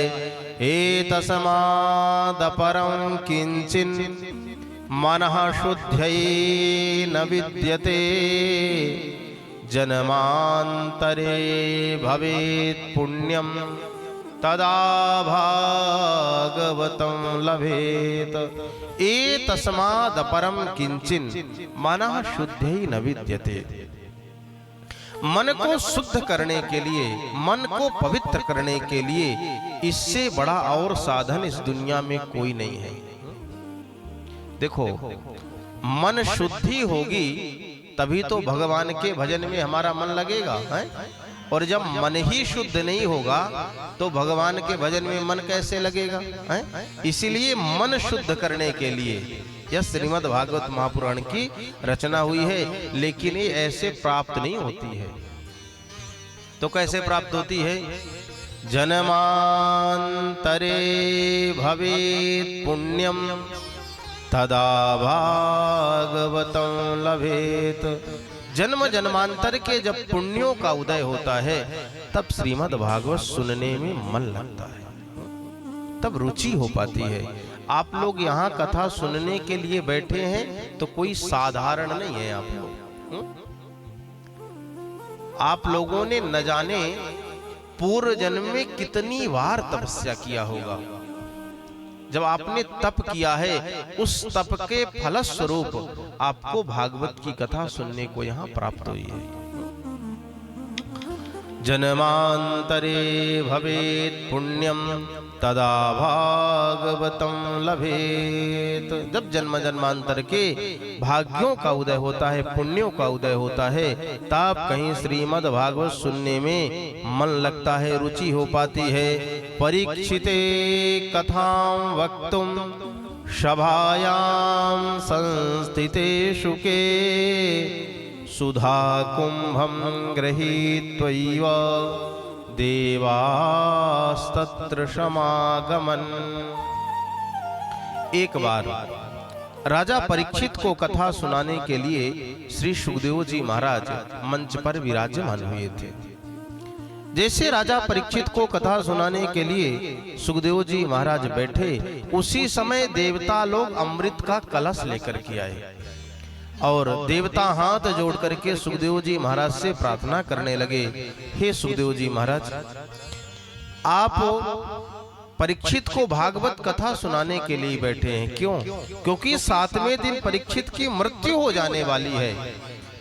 एतस्मादपरं किंचिन मनः शुद्ध्यै न विद्यते जन्मांतरे भवेत् पुण्यं तदा भागवतं लभेत। एतस्मादपरं किंचिन मनः शुद्ध्यै न विद्यते। मन को शुद्ध करने के लिए, मन को पवित्र करने के लिए इससे बड़ा और साधन इस दुनिया में कोई नहीं है। देखो, मन शुद्धि होगी तभी तो भगवान के भजन में हमारा मन लगेगा है? और जब मन ही शुद्ध नहीं होगा तो भगवान के भजन में मन कैसे लगेगा है? इसीलिए मन शुद्ध करने के लिए यह श्रीमद् भागवत महापुराण की रचना हुई है। लेकिन ये ऐसे प्राप्त नहीं होती है। तो कैसे प्राप्त होती है? जन्मांतरे भवेत् पुण्यम तदा भागवतं लभेत। जन्म जन्मांतर के जब पुण्यों का उदय होता है तब श्रीमद् भागवत सुनने में मन लगता है, तब रुचि हो पाती है। आप लोग यहाँ कथा सुनने के लिए बैठे हैं तो कोई साधारण नहीं है आप लोग। आप लोगों ने न जाने पूर्व जन्म में कितनी बार तपस्या किया होगा। जब आपने तप किया है उस तप के फलस्वरूप आपको भागवत की कथा सुनने को यहाँ प्राप्त हुई है। जन्मांतरे भवेत् पुण्यम तदा भागवतं लभेत। जब जन्म जन्मांतर के भाग्यों का उदय होता है, पुण्यों का उदय होता है, तब कहीं श्रीमद् भागवत सुनने में मन लगता है, रुचि हो पाती है। परीक्षिते कथां वक्तुं सभायां संस्थिते शुके सुधा कुंभं गृहीत्वैव देवास्तत्र समागमन। एक बार राजा परीक्षित को कथा सुनाने के लिए श्री सुखदेव जी महाराज मंच पर विराजमान हुए थे। जैसे राजा परीक्षित को कथा सुनाने के लिए सुखदेव जी महाराज बैठे, उसी समय देवता लोग अमृत का कलश लेकर के आए और देवता हाथ जोड़ करके सुखदेव जी महाराज से प्रार्थना करने लगे, हे सुखदेव जी महाराज, आप परीक्षित को भागवत कथा सुनाने के लिए बैठे हैं। क्यों? क्योंकि 7वें दिन परीक्षित की मृत्यु हो जाने वाली है।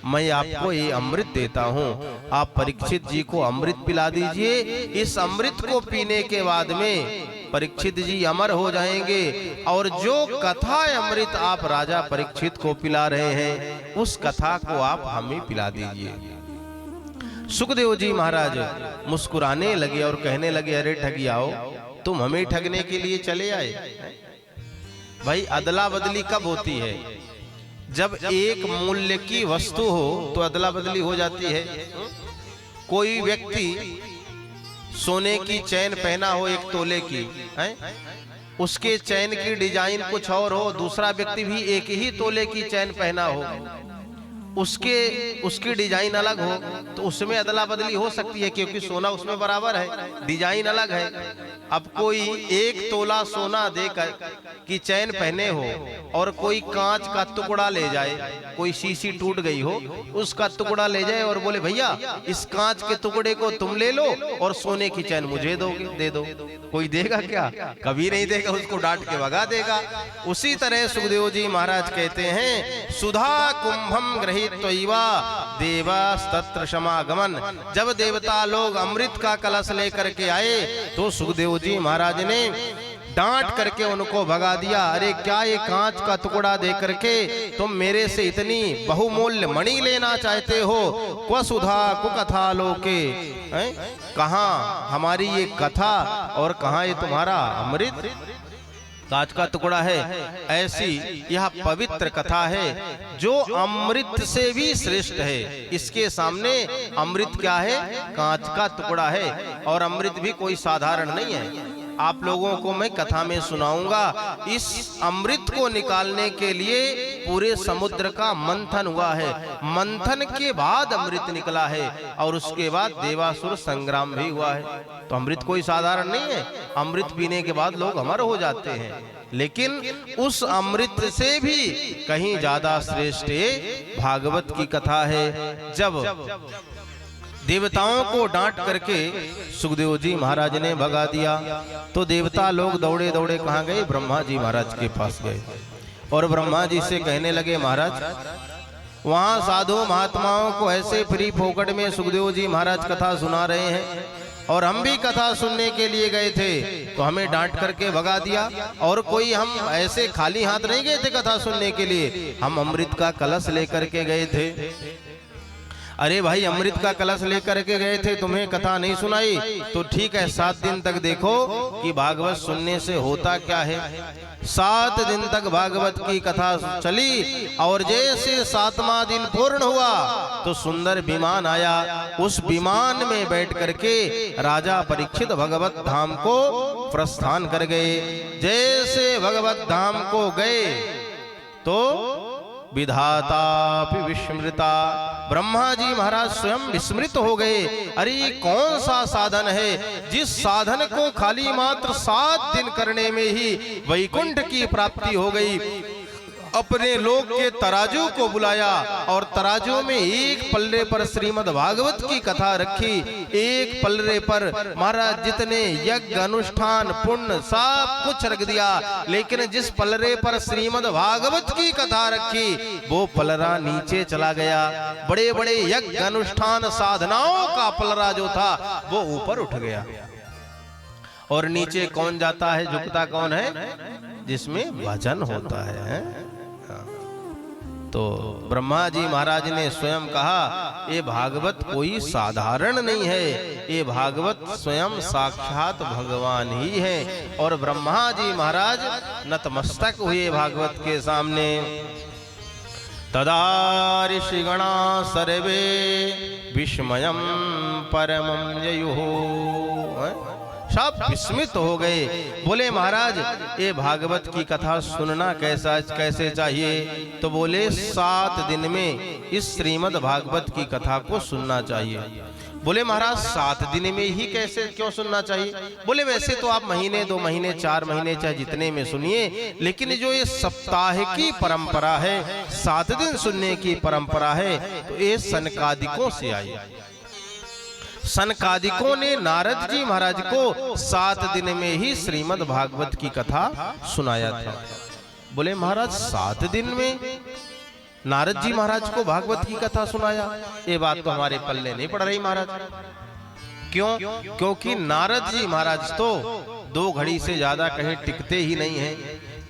मैं आपको ये अमृत देता हूँ, आप परीक्षित जी को अमृत पिला दीजिए। इस अमृत को पीने के बाद में परीक्षित जी अमर हो जाएंगे और जो कथा अमृत आप राजा परीक्षित को पिला रहे हैं, उस कथा को आप हमें पिला दीजिए। सुखदेव जी महाराज मुस्कुराने लगे और कहने लगे, अरे ठगियाओ, तुम हमें ठगने के लिए चले आए? भाई अदला बदली कब होती है? जब एक मूल्य की वस्तु हो तो अदला बदली हो जाती है। कोई व्यक्ति सोने की चैन पहना हो 1 तोले की, है? उसके चैन की डिजाइन कुछ और हो, दूसरा व्यक्ति भी 1 ही तोले की चैन पहना हो, उसकी डिजाइन अलग हो, तो उसमें अदला बदली हो सकती है, क्योंकि सोना उसमें बराबर है, डिजाइन अलग है। अब कोई 1 तोला सोना देकर कि चैन पहने हो और कोई कांच का टुकड़ा ले जाए, कोई शीशी टूट गई हो, उसका टुकड़ा ले जाए और बोले, भैया इस कांच के टुकड़े को तुम ले लो और सोने की चैन मुझे दे दो, कोई देगा क्या? कभी नहीं देगा, उसको डांट के भगा देगा। उसी तरह सुखदेव जी महाराज कहते हैं, सुधा कुंभम ग्रहित्वा देवास्तत्र समागमन। जब देवता लोग अमृत का कलश लेकर के आए तो सुखदेव जी महाराज ने डांट करके उनको भगा दिया। अरे क्या ये कांच का टुकड़ा दे करके तुम मेरे से इतनी बहुमूल्य मणि लेना चाहते हो? क्व सुधा कुकथा लोके, कहाँ हमारी ये कथा और कहाँ ये तुम्हारा अमृत? कांच का टुकड़ा है, ऐसी यह पवित्र कथा है जो अमृत से भी श्रेष्ठ है। इसके सामने अमृत क्या है? कांच का टुकड़ा है। और अमृत भी कोई साधारण नहीं है। आप लोगों को मैं कथा में सुनाऊंगा। इस अमृत को निकालने के लिए पूरे समुद्र का मंथन हुआ है, मंथन के बाद अमृत निकला है और उसके बाद देवासुर संग्राम भी हुआ है। तो अमृत कोई साधारण नहीं है। अमृत पीने के बाद लोग अमर हो जाते हैं, लेकिन उस अमृत से भी कहीं ज्यादा श्रेष्ठ भागवत की कथा है। जब देवताओं को डांट करके सुखदेव जी महाराज ने भगा दिया तो देवता लोग दौड़े दौड़े कहाँ गए? ब्रह्मा जी महाराज के पास गए और ब्रह्मा जी से कहने लगे, महाराज वहां साधु महात्माओं को ऐसे फ्री फोकट में सुखदेव जी महाराज कथा सुना रहे हैं और हम भी कथा सुनने के लिए गए थे तो हमें डांट करके भगा दिया। और कोई हम ऐसे खाली हाथ नहीं गए थे कथा सुनने के लिए, हम अमृत का कलश लेकर के गए थे। अरे भाई अमृत का कलश लेकर के गए थे, तुम्हें कथा नहीं सुनाई तो ठीक है, 7 दिन तक देखो कि भागवत सुनने से होता क्या है। 7 दिन तक भागवत की कथा चली और जैसे 7वां दिन पूर्ण हुआ तो सुंदर विमान आया। उस विमान में बैठ करके राजा परीक्षित भगवत धाम को प्रस्थान कर गए। जैसे भगवत धाम को गए तो विधाता विस्मृता, ब्रह्मा जी महाराज स्वयं विस्मृत हो गए। अरे कौन सा साधन है जिस साधन को खाली मात्र 7 दिन करने में ही वैकुंठ की प्राप्ति हो गई। अपने लोक के तराजू को बुलाया और तराजू में एक पल्ले पर श्रीमद् भागवत की कथा रखी, एक पल्ले पर महाराज जितने यज्ञ अनुष्ठान पुण्य सब कुछ रख दिया, लेकिन जिस पल्ले पर श्रीमद् भागवत की कथा रखी वो पलरा नीचे चला गया। बड़े बड़े यज्ञ अनुष्ठान साधनाओं का पलरा जो था वो ऊपर उठ गया और नीचे कौन जाता है, झुकता कौन है? जिसमें भजन होता है। तो ब्रह्मा जी महाराज ने स्वयं कहा, ये भागवत कोई साधारण नहीं है, ये भागवत स्वयं साक्षात भगवान ही है। और ब्रह्मा जी महाराज नतमस्तक हुए भागवत के सामने। तदा ऋषिगणा सर्वे विस्मयं परमं ययुः। सब विस्मित हो गए। बोले महाराज ये भागवत की कथा सुनना कैसे चाहिए? तो बोले 7 दिन में इस श्रीमद् भागवत की कथा को सुनना चाहिए। बोले महाराज 7 दिन में ही कैसे क्यों सुनना चाहिए? बोले वैसे तो आप महीने 2 महीने 4 महीने चाहे जितने में सुनिए, लेकिन जो ये सप्ताह की परंपरा है, 7 दिन सुनने की परंपरा है, तो ये सनकादिकों से आई। सनकादिकों ने नारद जी महाराज को 7 दिन में ही श्रीमद् भागवत की कथा सुनाया था। बोले महाराज 7 दिन में नारद जी महाराज को भागवत की कथा सुनाया? ये बात तो हमारे पल्ले नहीं पड़ रही महाराज। क्यों? क्योंकि नारद जी महाराज तो 2 घड़ी से ज्यादा कहीं टिकते ही नहीं हैं।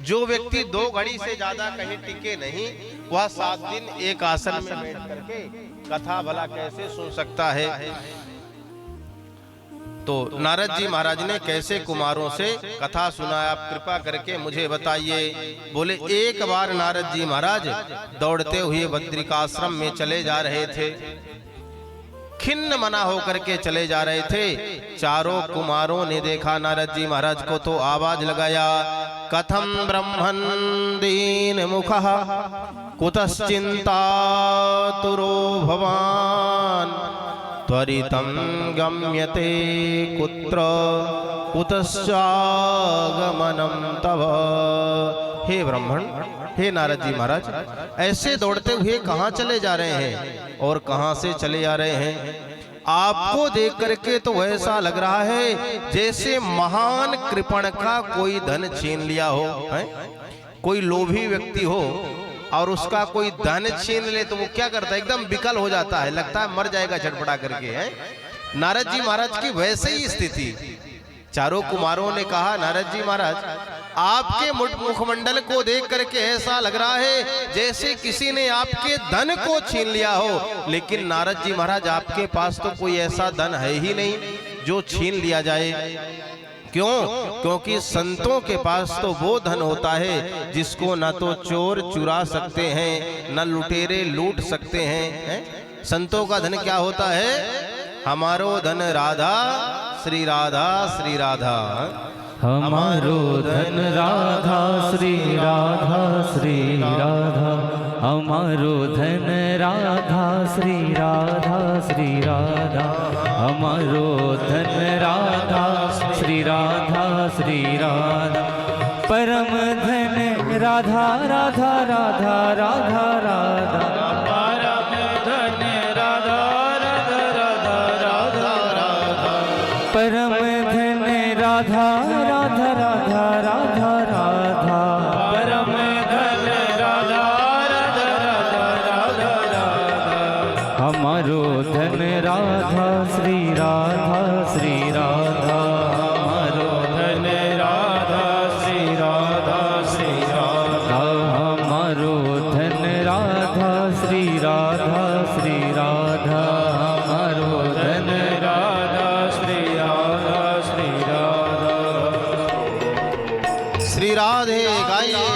जो व्यक्ति 2 घड़ी से ज्यादा कहीं टिके नहीं, वह 7 दिन एक आसन में बैठ करके कथा भला कैसे सुन सकता है? तो नारद जी महाराज ने कैसे कुमारों से कथा सुनाया, आप कृपा करके मुझे बताइए। बोले एक बार नारद जी महाराज दौड़ते हुए बद्रिकाश्रम में चले जा रहे थे, खिन्न मना होकर के चले जा रहे थे। चारों कुमारों ने देखा नारद जी महाराज को, तो आवाज लगाया, कथम ब्रह्मन् दीन मुखः कुतश्चिंता तुरो भवान त्वरितं गम्यते कुत्र कुतश्चागमनं तव। हे ब्राह्मण, हे नारद जी महाराज, ऐसे दौड़ते हुए कहाँ चले जा रहे हैं और कहाँ से चले आ रहे हैं? आपको देख करके तो ऐसा लग रहा है जैसे महान कृपण का कोई धन छीन लिया हो, है? कोई लोभी व्यक्ति हो और उसका कोई धन छीन ले तो वो क्या करता है? एकदम विकल हो जाता है, लगता है मर जाएगा झटपटा करके, है? नारद जी महाराज की वैसे ही स्थिति। चारों कुमारों ने कहा, नारद जी महाराज आपके मुखमंडल को देख करके ऐसा लग रहा है जैसे किसी ने आपके धन को छीन लिया हो, लेकिन नारद जी महाराज आपके पास तो कोई ऐसा धन है ही नहीं जो छीन लिया जाए। क्यों? क्योंकि संतों के पास तो वो धन होता है जिसको न तो चोर चुरा सकते हैं, न लुटेरे लूट सकते हैं। संतों का धन क्या होता है? हमारो धन राधा श्री राधा श्री राधा, हमारो धन राधा श्री राधा श्री राधा, हमारो धन राधा श्री राधा श्री राधा, हमारो धन राधा श्री राधा श्री राधा, परम धन राधा राधा राधा राधा राधा, परम धन राधा राधा राधा राधा राधा, परम धन राधा राधा राधा राधा राधा, परम धन राधा राधा राधा राधा राधा, हमारो धन राधा श्री राधा श्री राधा, हमारो धन राधा श्री राधा श्री राधा, हमारो धन राधा श्री राधा श्री राधा, हमारो धन राधा श्री राधा श्री राधा। श्री राधे गाइए,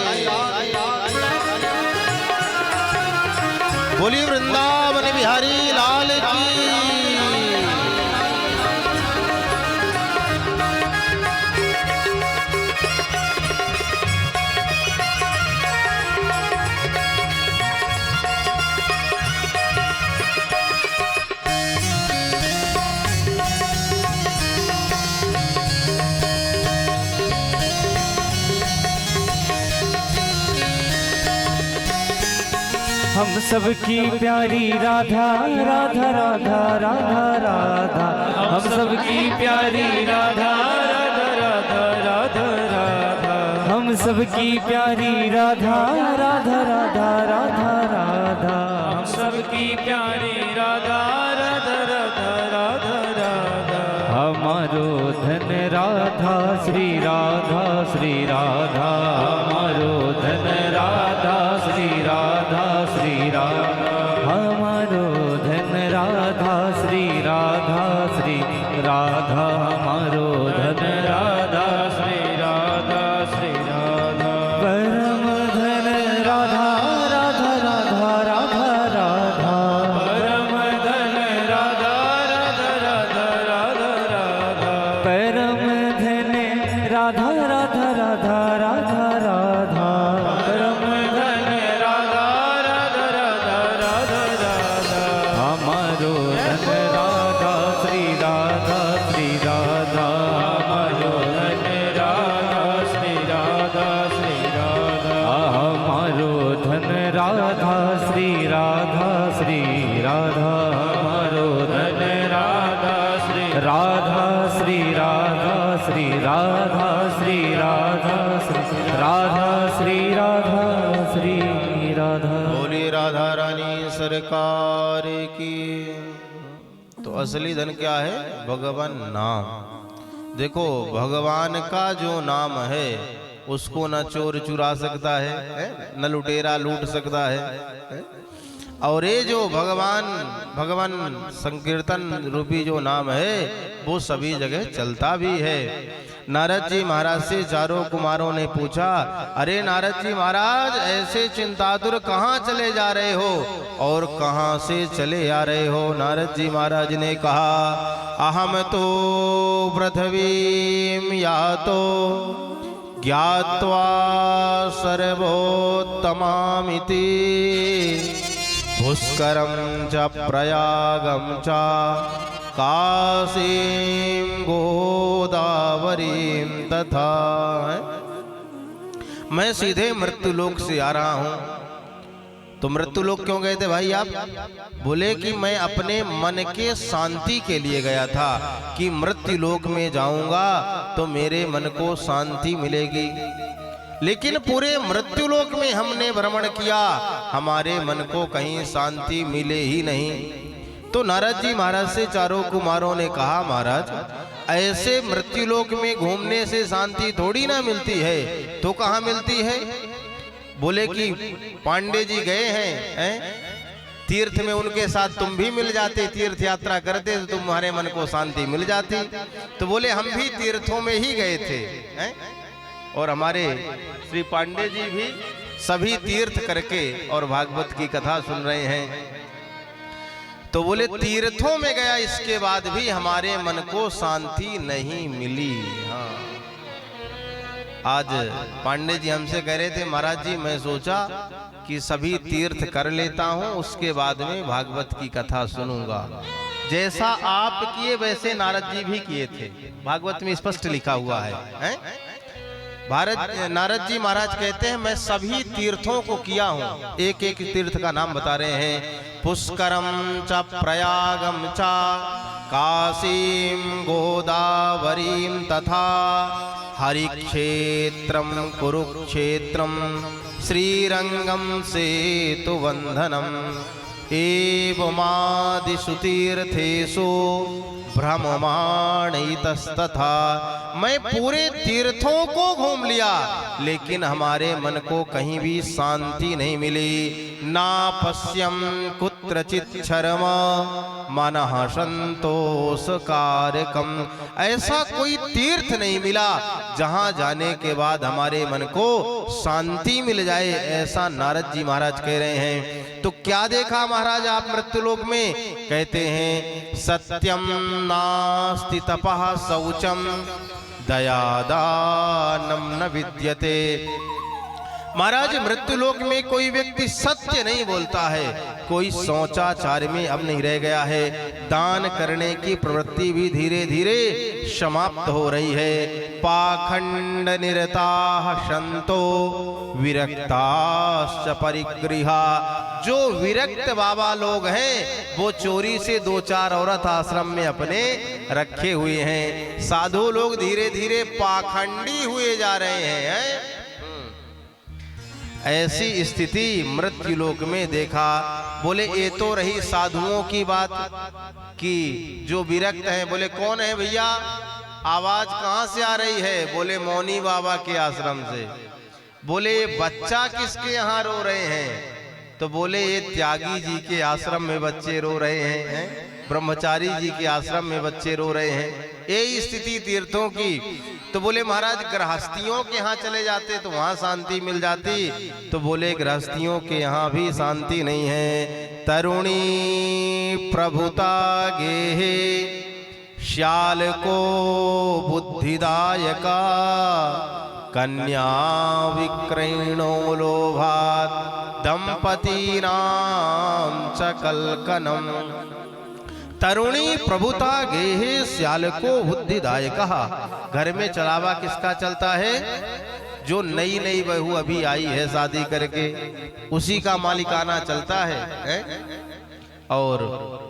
बोली वृंदावन बिहारी लाल की। हम सबकी प्यारी राधा राधा राधा राधा राधा, हम सबकी प्यारी राधा राधा राधा राधा राधा, हम सबकी प्यारी राधा राधा राधा राधा राधा, हम सबकी प्यारी राधा राधा राधा राधा राधा, हमारो धन राधा श्री राधा श्री राधा, हमारो धन राधा श्री राधा श्री राधा, हमारो धन राधा श्री राधा श्री राधा, हमारो धन राधा श्री राधा श्री राधा, परम धन राधा राधा राधा राधा राधा, परम धन राधा राधा राधा राधा राधा, परम राधा श्री राधा श्री राधा हमारो धन राधा श्री राधा श्री राधा श्री राधा श्री राधा श्री राधा श्री राधा श्री राधा। बोली राधा रानी सरकार की। तो असली धन क्या है? भगवान नाम। देखो भगवान का जो नाम है उसको न चोर चुरा सकता है, न लुटेरा लूट सकता है। और ये जो भगवान संकीर्तन रूपी जो नाम है वो सभी जगह चलता भी है। नारद जी महाराज से चारों कुमारों ने पूछा, अरे नारद जी महाराज ऐसे चिंतातुर कहाँ चले जा रहे हो और कहाँ से चले आ रहे हो? नारद जी महाराज ने कहा, अहम तो पृथ्वीं यातो ज्ञात्वा सर्वोत्तमामिति पुष्करं च प्रयागं च काशीं गोदावरीं तथा। मैं सीधे मृत्युलोक से आ रहा हूं। तो मृत्युलोक क्यों गए थे भाई आप? बोले कि मैं अपने मन के शांति के लिए गया था कि मृत्युलोक में जाऊंगा तो मेरे मन को शांति मिलेगी। लेकिन पूरे मृत्युलोक में हमने भ्रमण किया, हमारे मन को कहीं शांति मिले ही नहीं। तो नारद जी महाराज से चारों कुमारों ने कहा, महाराज ऐसे मृत्युलोक में घूमने से शांति थोड़ी ना मिलती है। तो कहाँ मिलती है? बोले कि पांडे जी गए हैं तीर्थ में, उनके साथ तुम भी मिल जाते, तीर्थ यात्रा करते तो तुम्हारे मन को शांति मिल जाती। तो बोले हम भी तीर्थों में ही गए थे और हमारे श्री पांडे जी भी सभी तीर्थ करके और भागवत की कथा सुन रहे हैं। तो बोले तीर्थों में गया, इसके बाद भी हमारे मन को शांति नहीं मिली। हाँ, आज पांडे जी हमसे कह रहे थे, महाराज जी मैं सोचा कि सभी तीर्थ कर लेता हूं, उसके बाद में भागवत की कथा सुनूंगा। जैसा आप किए वैसे नारद जी भी किए थे, भागवत में स्पष्ट लिखा हुआ है? नारद जी महाराज कहते हैं मैं सभी तीर्थों को किया हूं। एक एक तीर्थ का नाम बता रहे हैं। पुष्करम च प्रयागम च काशीं गोदावरीं तथा हरिक्षेत्रम कुरुक्षेत्रम श्रीरंगम सेतुबंधनम एवमादिषु तीर्थेषु भ्रममाणैतस्तथा। मैं पूरे तीर्थों को घूम लिया लेकिन हमारे मन को कहीं भी शांति नहीं मिली। ना पश्यम कुत्रचित् शर्म मनः संतोष कारकम। ऐसा कोई तीर्थ नहीं मिला जहां जाने के बाद हमारे मन को शांति मिल जाए, ऐसा नारद जी महाराज कह रहे हैं। तो क्या देखा महाराज आप मृत्युलोक में? कहते हैं सत्यम नास्ति तपः शौचम दयादानम न विद्यते। महाराज मृत्युलोक में कोई व्यक्ति सत्य नहीं बोलता है, कोई शौचाचार में अब नहीं रह गया है, दान करने की प्रवृत्ति भी धीरे धीरे समाप्त हो रही है। पाखंड निरताः संतो विरक्ताश्च परिगृहा। जो विरक्त बाबा लोग हैं वो चोरी से दो चार औरत आश्रम में अपने रखे हुए हैं। साधु लोग धीरे धीरे पाखंडी हुए जा रहे हैं। ऐसी स्थिति मृत्युलोक में देखा। बोले ये तो रही साधुओं की बात कि जो विरक्त हैं। बोले कौन है भैया, आवाज कहाँ से आ रही है? बोले मौनी बाबा के आश्रम से। बोले ये बच्चा किसके यहाँ रो रहे हैं? तो बोले ये त्यागी जी के आश्रम में बच्चे रो रहे हैं, ब्रह्मचारी जी के आश्रम में बच्चे रो रहे हैं। यही स्थिति तीर्थों की। तो बोले महाराज गृहस्थियों के यहाँ चले जाते तो वहां शांति मिल जाती। तो बोले गृहस्थियों के यहाँ भी शांति नहीं है। तरुणी प्रभुता गेहे श्याल को बुद्धिदायका कन्या विक्रयणो लोभात दंपतीनां च कलकनम। तरुणी प्रभुता गेहे श्याल को बुद्धिदायक। घर में चलावा किसका चलता है? जो नई नई बहू अभी आई है शादी करके, उसी का मालिकाना चलता है? और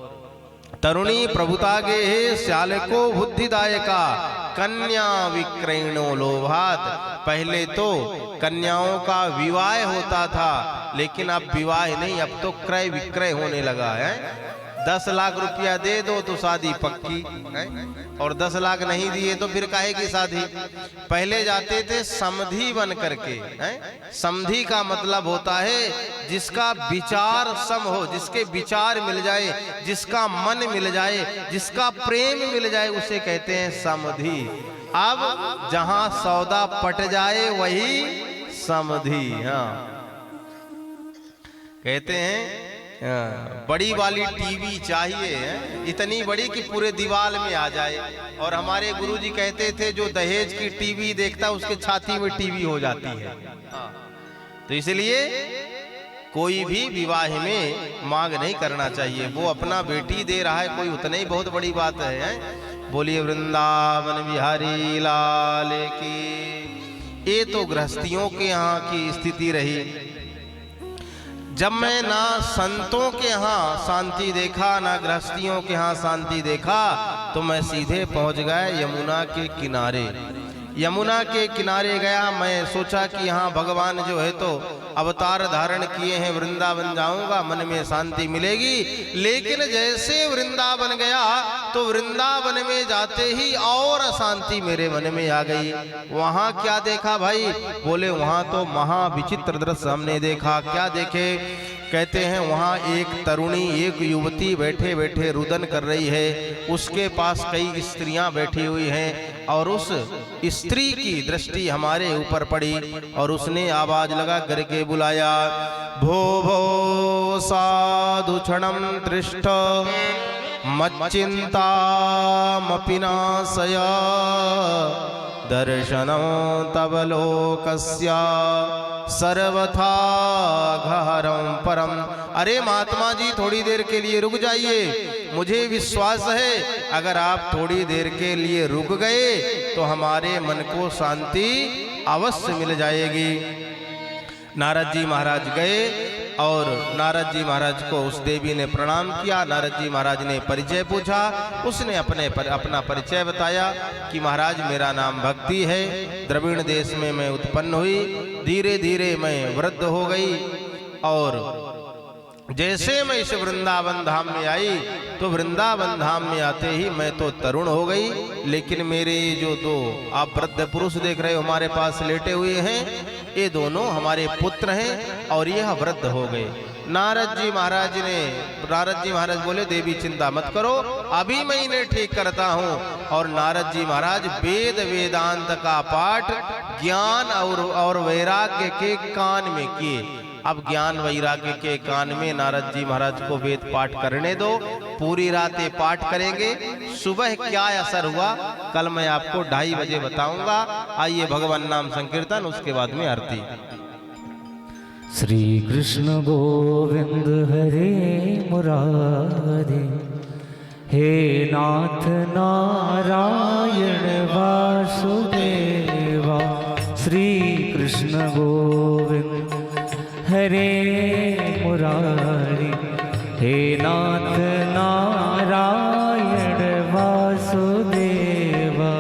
तरुणी प्रभुता गे हे श्यालको बुद्धिदायका कन्या विक्रयणो लोभात। पहले तो कन्याओं का विवाह होता था, लेकिन अब विवाह नहीं, अब तो क्रय विक्रय होने लगा है। 10 लाख रुपया दे दो तो शादी पक्की है, और 10 लाख नहीं दिए तो फिर काहे की शादी। पहले जाते थे समधी बन करके, समधी का मतलब होता है जिसका विचार सम हो, जिसके विचार मिल जाए, जिसका मन मिल जाए, जिसका प्रेम मिल जाए, उसे कहते हैं समधी। अब जहां सौदा पट जाए वही समधी। हाँ, कहते हैं बड़ी वाली टीवी चाहिए, इतनी बड़ी कि पूरे दीवार में आ जाए। और हमारे गुरुजी कहते थे जो दहेज की टीवी देखता उसके छाती में टीवी हो जाती है। तो इसलिए कोई भी विवाह में मांग नहीं करना चाहिए। वो अपना बेटी दे रहा है, कोई उतना ही बहुत बड़ी बात है। बोलिए वृंदावन बिहारी लाल की। ये तो गृहस्थियों के यहाँ की स्थिति रही। जब मैं ना संतों के यहाँ शांति देखा, ना गृहस्थियों के यहाँ शांति देखा, तो मैं सीधे पहुंच गया यमुना के किनारे। यमुना के किनारे गया, मैं सोचा कि यहाँ भगवान जो है तो अवतार धारण किए हैं, वृंदावन जाऊंगा, मन में शांति मिलेगी। लेकिन जैसे वृंदावन गया तो वृंदावन में जाते ही और अशांति मेरे मन में आ गई। वहां क्या देखा भाई? बोले वहां तो महाविचित्र दृश्य हमने देखा। क्या देखे? कहते हैं वहां एक तरुणी, एक युवती बैठे बैठे रुदन कर रही है। उसके पास कई स्त्रियां बैठी हुई हैं, और उस स्त्री की दृष्टि हमारे ऊपर पड़ी, और उसने आवाज लगा करके बुलाया, भो भो साधु क्षणम दृष्ट मच्चिंता मपिनाशय दर्शनं तव लोकस्य सर्वथा घहरं परम। अरे महात्मा जी, थोड़ी देर के लिए रुक जाइए। मुझे विश्वास है अगर आप थोड़ी देर के लिए रुक गए तो हमारे मन को शांति अवश्य मिल जाएगी। नारद जी महाराज गए, और नारद जी महाराज को उस देवी ने प्रणाम किया। नारद जी महाराज ने परिचय पूछा। उसने अपना परिचय बताया कि महाराज मेरा नाम भक्ति है, द्रविड़ देश में मैं उत्पन्न हुई, धीरे धीरे मैं वृद्ध हो गई, और जैसे मैं इस वृंदावन धाम में आई तो वृंदावन धाम में आते ही मैं तो तरुण हो गई। लेकिन मेरे जो दो आप वृद्ध पुरुष देख रहे हो हमारे पास लेटे हुए हैं, ये दोनों हमारे पुत्र हैं, और यह वृद्ध हो गए। नारद जी महाराज बोले देवी चिंता मत करो, अभी मैं इन्हें ठीक करता हूँ। और नारद जी महाराज वेद वेदांत का पाठ ज्ञान और वैराग्य के कान में किए। अब ज्ञान वैराग्य के कान में नारद जी महाराज को वेद पाठ करने दो, पूरी रात ये पाठ करेंगे। सुबह क्या असर हुआ कल मैं आपको 2:30 बजे बताऊंगा। आइए भगवान नाम संकीर्तन, उसके बाद में आरती। श्री कृष्ण गोविंद हरे मुरारे, हे नाथ नारायण वासुदेवा। श्री कृष्ण गोविंद हरे मुरारी, हे नाथ नारायण वासुदेवा।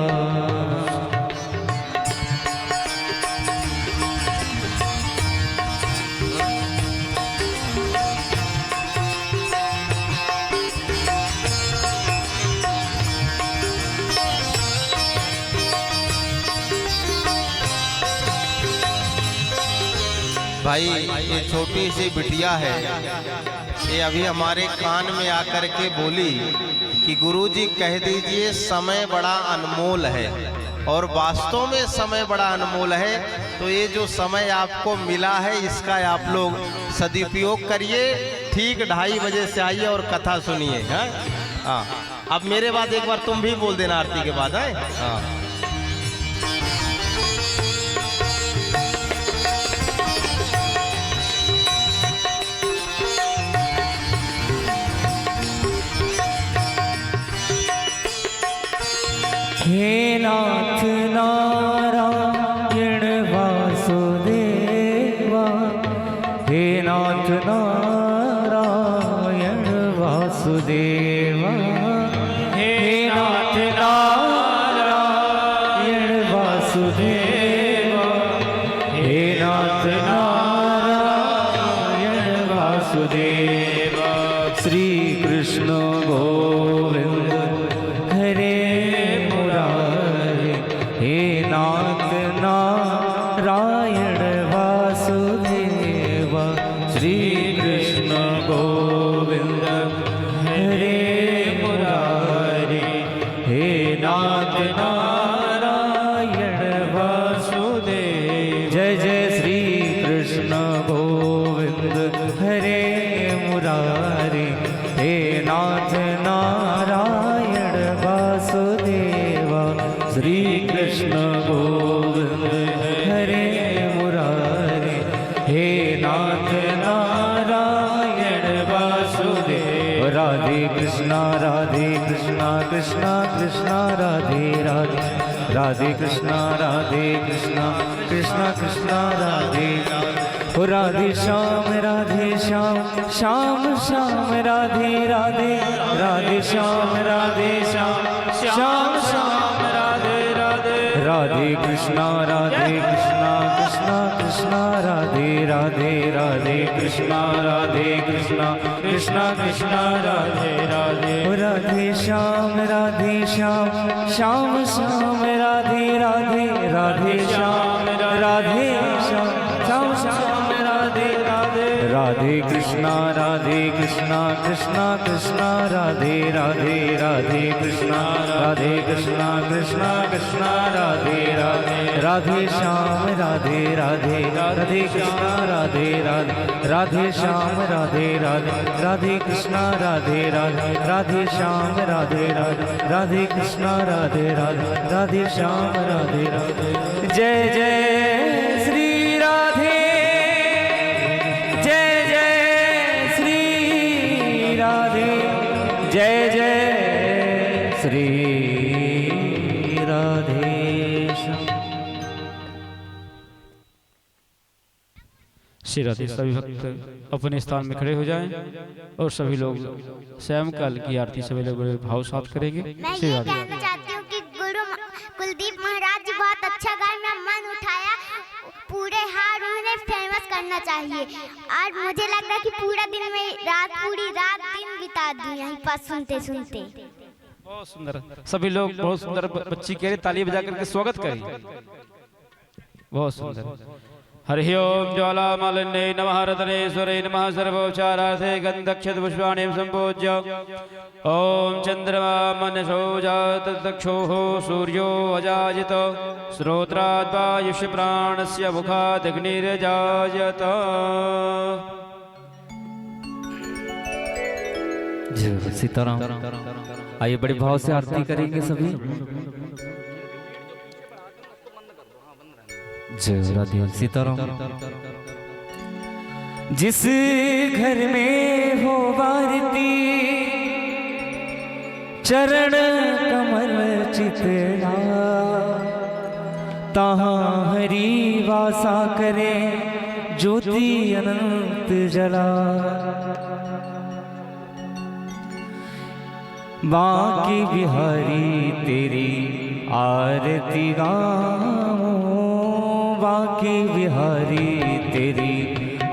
भाई ये छोटी सी बिटिया है, ये अभी हमारे कान में आकर के बोली कि गुरुजी कह दीजिए समय बड़ा अनमोल है, और वास्तव में समय बड़ा अनमोल है। तो ये जो समय आपको मिला है इसका आप लोग सदुपयोग करिए। ठीक 2:30 बजे से आइए और कथा सुनिए। हाँ, अब मेरे बाद एक बार तुम भी बोल देना आरती के बाद है। हाँ, हे नाथ नारायण वासुदेवा। वासुदेवा हे नाथ नारायण वासुदेवा हे नाथ नारायण वासुदेवा श्री कृष्ण गोविंद हरे मुरारे हे नाथ नारायण वासुदेवा श्री कृष्ण गोविंद हरे मुरारे हे नाथ नारायण वासुदेव जय जय श्री कृष्ण गोविंद हरे मुरारे हे नाथ नारायण वासुदेवा श्री कृष्ण गोविंद हरे मुरारे हे नाथ नारायण वासुदेव राधे कृष्णा कृष्णा कृष्णा राधे राधे राधे कृष्णा कृष्णा कृष्णा राधे ओ राधे श्याम श्याम श्याम राधे राधे राधे श्याम श्याम श्याम राधे राधे राधे कृष्णा कृष्णा कृष्णा राधे राधे राधे कृष्णा कृष्णा कृष्णा राधे राधे ओ राधे श्याम श्याम श्याम राधे राधे राधे श्याम श्याम श्याम राधे राधे राधे कृष्णा कृष्णा राधे राधे राधे कृष्णा कृष्णा राधे राधे राधे श्याम राधे राधे कृष्णा राधे राधे श्याम राधे राधे कृष्णा राधे राधे श्याम राधे राधे कृष्णा राधे राधे श्याम राधे जय जय श्री राधे जय जय श्री राधे जय जय श्री राधे श्री राधे। सभी भक्त अपने स्थान में खड़े हो जाएं और सभी लोग स्वयं काल की आरती सभी लोग भाव साथ करेंगे। मैं श्री ये राधे। कहना चाहती हूँ कि गुरु कुलदीप महाराज जी बहुत अच्छा गाए, मैं मन उठाया पूरे हार उन्हें फेमस करना चाहिए। और मुझे लग रहा है कि पूरा दिन में पूरी रात दिन बिता दूं यहीं पर सुनते सुनते। बहुत सुंदर, सभी लोग बहुत सुंदर बच्ची कह रहे, ताली बजा करके स्वागत करें। बहुत सुंदर। हरि ओम ज्वालामालिन्ये नमः रत्नेश्वरे नमः सर्वोपचारार्थे गन्धक्षत पुष्पाणि सम्पूज्य ओम चंद्रमा मनसो जात दक्षोः सूर्यो अजायत श्रोत्रात् वायुष्य प्राणस्य मुखात् अग्निर्जायत। जय सीताराम। आइए बड़े भाव से आरती करेंगे सभी। जय राधे सीताराम। जिस घर में हो आरती चरण कमल चितला तहाँ हरि वासा करे ज्योति अनंत जला। बांके बिहारी तेरी आरती गाऊं, बांके बिहारी तेरी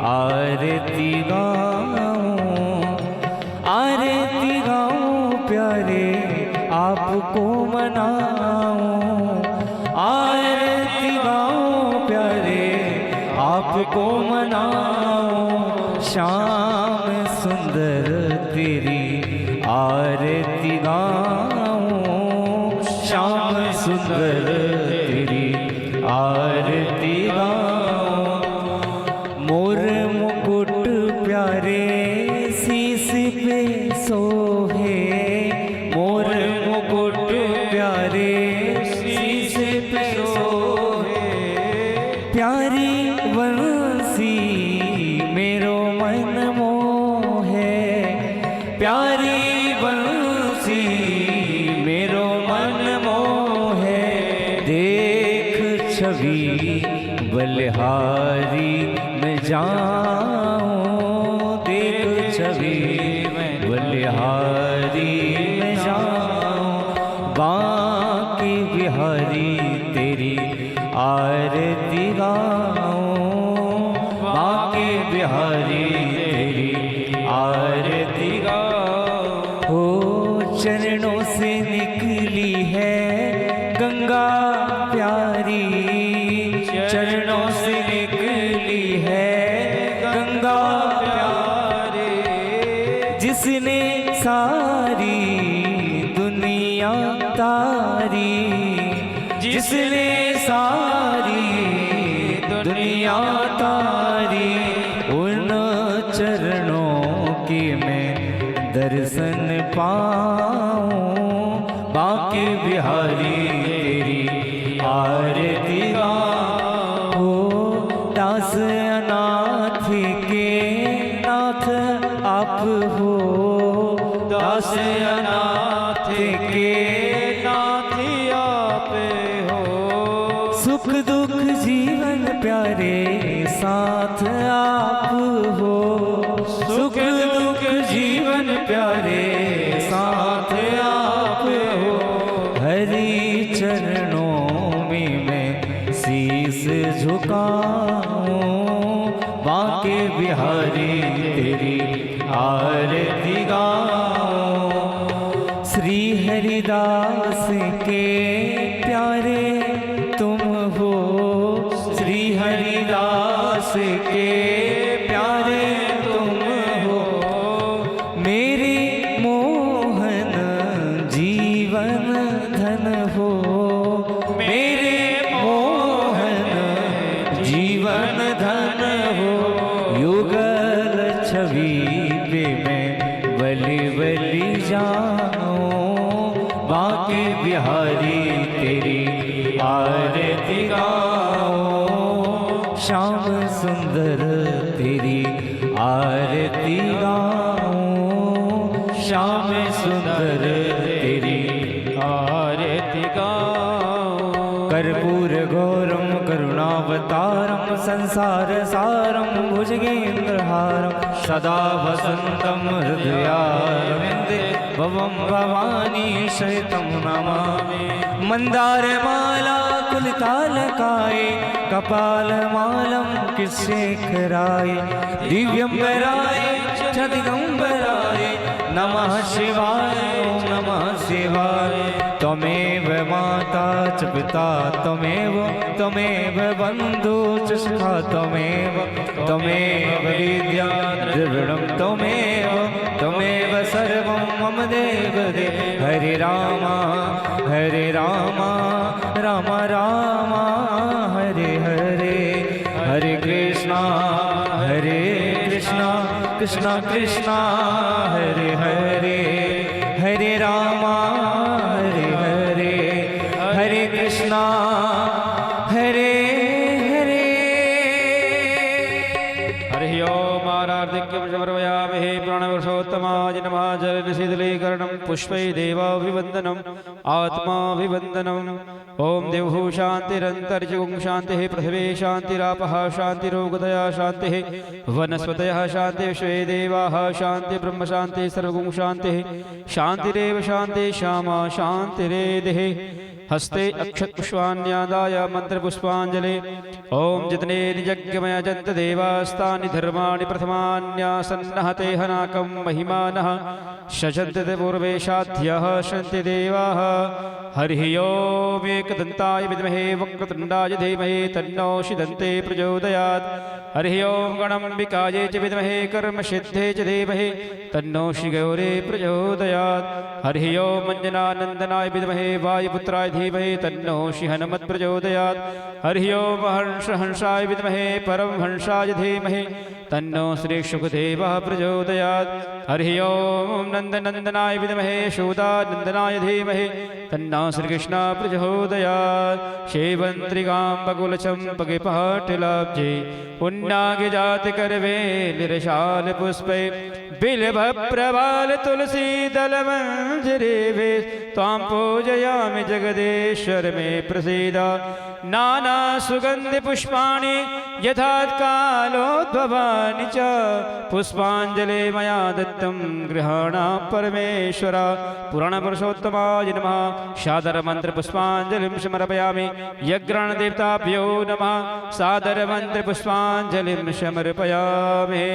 आरती गाऊं, आरती गाऊं प्यारे आपको मनाऊं, आरती गाऊं प्यारे आपको मनाऊं। श्याम सुंदर तेरी आरती गाऊं, श्याम सुंदर तेरी आरती गाऊं। मोर मुकुट प्यारे शीश पे सोहे, मोर मुकुट प्यारे शीश पे सोहे। प्यारी बंसी मेरो मन मोहे, प्यारी बंसी मेरो मन मोहे। देख छवि बलिहारी में जाऊं, देख छवि बिहारी मैं जाऊं, बांके बिहारी तेरी आरती गाऊं, बांके बिहारी तेरी आरती गाऊं। हो चरणों से निकली है गंगा प्यारी, चरणों से निकली है गंगा प्यारे, जिसने सारी दुनिया तारी, जिसने सारी दुनिया तारी, उन चरणों की मैं दर्शन पाऊं, बांके बिहारी तेरी आरती गाऊं। दास अनाथ के नाथ आप हो, दास अनाथ के नाथ आप हो, सुख दुख जीवन प्यारे साथ आप हो, सुख दुख जीवन प्यारे साथ आप हो। हरि चरणों में मैं शीस झुकाऊं, बांके बिहारी तेरी आरती गाऊं। श्री हरिदास के प्यारे तुम हो, श्री हरिदास के प्यारे तुम हो, मेरे मोहन जीवन धन हो, मेरे मोहन जीवन धन हो। युगल छवि पे मैं बलि बलि जाऊं, बांके बिहारी तेरी आरती गाऊं, श्याम सुंदर तेरी आरती गाऊं, श्याम सुंदर तेरी आरती गाऊं। कर्पूर गौरम करुणावतारम संसार सारम भुजगेन्द्रहारम, सदा वसंतम हृदयारविंदे भवम भवानी सहितं नमामि। मंदारमाला कुलतालकाय कपालमालं किशेखराय, दिव्यंबराय च दिगंबराय नमः शिवाय ओम नमः शिवाय। त्वमेव माता च पिता त्वमेव, त्वमेव बन्धु च सखा त्वमेव, त्वमेव विद्या द्रविणं त्वमेव, त्वमेव सर्वं मम देव देव। हरे राम राम राम हरे हरे, हरे कृष्णा कृष्णा कृष्णा हरे हरे, हरे राम हरे हरे कृष्णा हरे हरे। हरि ओम आराधिक्यं समर्पयामहे प्राणवर्षोत्तमाय नमः। जलनिशीतलीकरणं पुष्पै देवाभिवन्दनम् आत्माभिवन्दनम्। ओम देवहु शान्तिरन्तरिक्षगुं शान्तिः, पृथिवी शान्तिरापः शान्तिरोगतया शान्तिः, वनस्पतयः शान्ति, विश्वे देवाः शान्ति, ब्रह्म शान्ति, सर्वगुं शान्तिः, शान्तिरेव शान्ति श्यामा शान्तिरेधिः। हस्ते अक्षतपुष्पाण्यादाय मंत्रपुष्पांजलि। ओम जितने निजज्ञमय जंत देवास्तानि धर्माणि प्रथमान्यासन्नः ते हनाकं महिमानः, शजन्ते पूर्वेशाध्यः शन्ति देवाः। हरिः ओम एकदन्ताय विद्महे वक्रतुण्डाय धीमहि तन्नो शीदन्ते प्रचोदयात्। हरिः ओम गणाम्बिकायै च विद्महे कर्मसिद्धये च धीमहि तन्नो श्रीगौरी प्रचोदयात्। हरिः ओम अंजनानन्दनाय विद्महे वायुपुत्राय धीमहि तन्नो श्रीहनुमत् प्रचोदयात्। हरिः ओम हंसाय विद्महे परमहंसाय धीमहि तन्नो श्री शुकदेवः प्रचोदयात्। हरिः ओम नन्दनन्दनाय विद्महे यशोदानन्दनाय धीमहि तन्नो श्रीकृष्ण प्रचोदयात्। शेवन्त्रिकाम्बकुलचम्पके पाटलाब्जे पुण्डागे जातिकरवे निरशाल पुष्पे बिल्व प्रबाल तुलसी दल मंजरी वे तां पूजयामि जगदीश्वर मे प्रसीद नाना सुगंध पुष्पाणि यथा कालोद्भवानि च पुष्पांजलि मया दत्तं गृहाण परमेश्वर पुराण पुरुषोत्तमाय नमः सादर मंत्र पुष्पांजलिं समर्पयामि यज्ञ देवताभ्यो नमः सादर मंत्र पुष्पांजलिं समर्पयामि।